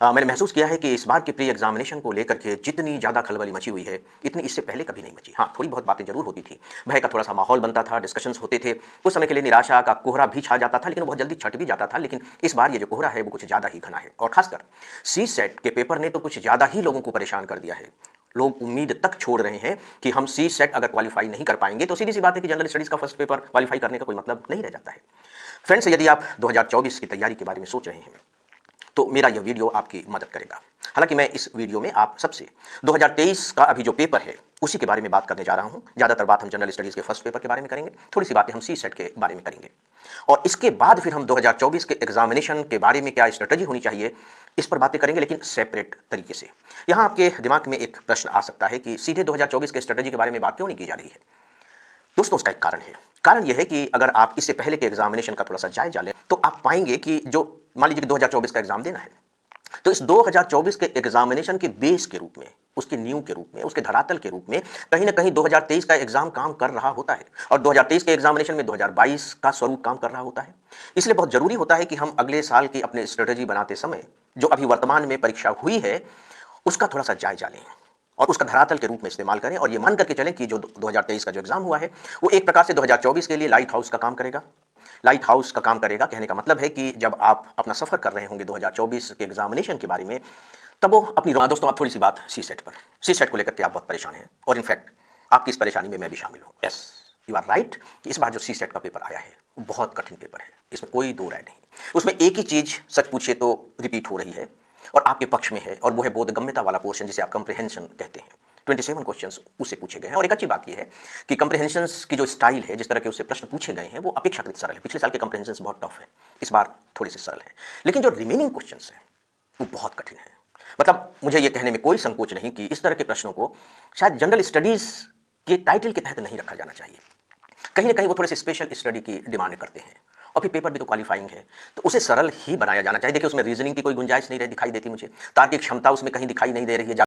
मैंने महसूस किया है कि इस बार के प्री एग्जामिनेशन को लेकर के जितनी ज़्यादा खलबली मची हुई है इतनी इससे पहले कभी नहीं मची। हाँ, थोड़ी बहुत बातें जरूर होती थी, भय का थोड़ा सा माहौल बनता था, डिस्कशंस होते थे, कुछ समय के लिए निराशा का कोहरा भी छा जाता था, लेकिन बहुत जल्दी छट भी जाता था। लेकिन इस बार ये जो कोहरा है वो कुछ ज़्यादा ही घना है, और खासकर CSET के पेपर ने तो कुछ ज़्यादा ही लोगों को परेशान कर दिया है। लोग उम्मीद तक छोड़ रहे हैं कि हम CSET अगर क्वालिफाई नहीं कर पाएंगे तो सीधी सी बात है कि जनरल स्टडीज का फर्स्ट पेपर क्वालिफाई करने का कोई मतलब नहीं रह जाता है। फ्रेंड्स, यदि आप 2024 की तैयारी के बारे में सोच रहे हैं तो मेरा यह वीडियो आपकी मदद करेगा। हालांकि मैं इस वीडियो में आप सबसे 2023 का अभी जो पेपर है उसी के बारे में बात करने जा रहा हूं। ज़्यादातर बात हम जनरल स्टडीज़ के फर्स्ट पेपर के बारे में करेंगे, थोड़ी सी बातें हम CSET के बारे में करेंगे, और इसके बाद फिर हम 2024 के एग्जामिनेशन के बारे में क्या स्ट्रेटजी होनी चाहिए इस पर बातें करेंगे, लेकिन सेपरेट तरीके से। यहाँ आपके दिमाग में एक प्रश्न आ सकता है कि सीधे 2024 के स्ट्रेटजी के बारे में बात क्यों नहीं की जा रही है। दोस्तों, उसका एक कारण है। कारण यह है कि अगर आप इससे पहले के एग्जामिनेशन का थोड़ा सा जायजा लें तो आप पाएंगे कि जो मान लीजिए कि 2024 का एग्जाम देना है तो इस 2024 के एग्जामिनेशन के बेस के रूप में, उसके नींव के रूप में, उसके धरातल के रूप में कहीं ना कहीं 2023 का एग्जाम काम कर रहा होता है, और 2023 के एग्जामिनेशन में 2022 का स्वरूप काम कर रहा होता है। इसलिए बहुत जरूरी होता है कि हम अगले साल की अपने स्ट्रेटजी बनाते समय जो अभी वर्तमान में परीक्षा हुई है उसका थोड़ा सा जायजा लें और उसका धरातल के रूप में इस्तेमाल करें, और ये मान करके चलें कि जो 2023 का जो एग्जाम हुआ है वो एक प्रकार से 2024 के लिए लाइट हाउस का काम करेगा। लाइट हाउस का काम करेगा कहने का मतलब है कि जब आप अपना सफर कर रहे होंगे 2024 के एग्जामिनेशन के बारे में, तब वो अपनी दोस्तों, आप थोड़ी सी बात CSET को लेकर के आप बहुत परेशान हैं, और इनफैक्ट आपकी इस परेशानी में मैं भी शामिल हूँ। यस, यू आर राइट कि इस बार जो CSET का पेपर आया है वो बहुत कठिन पेपर है, इसमें कोई दो राय नहीं। उसमें एक ही चीज सच पूछे तो रिपीट हो रही है और आपके पक्ष में है, और वो है बोधगम्यता वाला पोर्शन जिसे आप कंप्रिहेंशन कहते हैं। 27 क्वेश्चंस उससे पूछे गए हैं, और एक अच्छी बात यह है कि कंप्रिहेंशंस की जो स्टाइल है, जिस तरह के उससे प्रश्न पूछे गए हैं, वो अपेक्षाकृत सरल है। पिछले साल के कंप्रिहेंशंस बहुत टफ है, इस बार थोड़े से सरल है, लेकिन जो रिमेनिंग क्वेश्चंस हैं वो बहुत कठिन है। मतलब मुझे ये कहने में कोई संकोच नहीं कि इस तरह के प्रश्नों को शायद जनरल स्टडीज के टाइटल के तहत नहीं रखा जाना चाहिए। कहीं ना कहीं वो थोड़े से स्पेशल स्टडी की डिमांड करते हैं, और फिर पेपर भी तो क्वालिफाइंग है तो उसे सरल ही बनाया जाना चाहिए। देखिए, उसमें रीजनिंग की कोई गुंजाइश नहीं दिखाई देती मुझे, तार्किक क्षमता उसमें कहीं दिखाई नहीं दे रही है।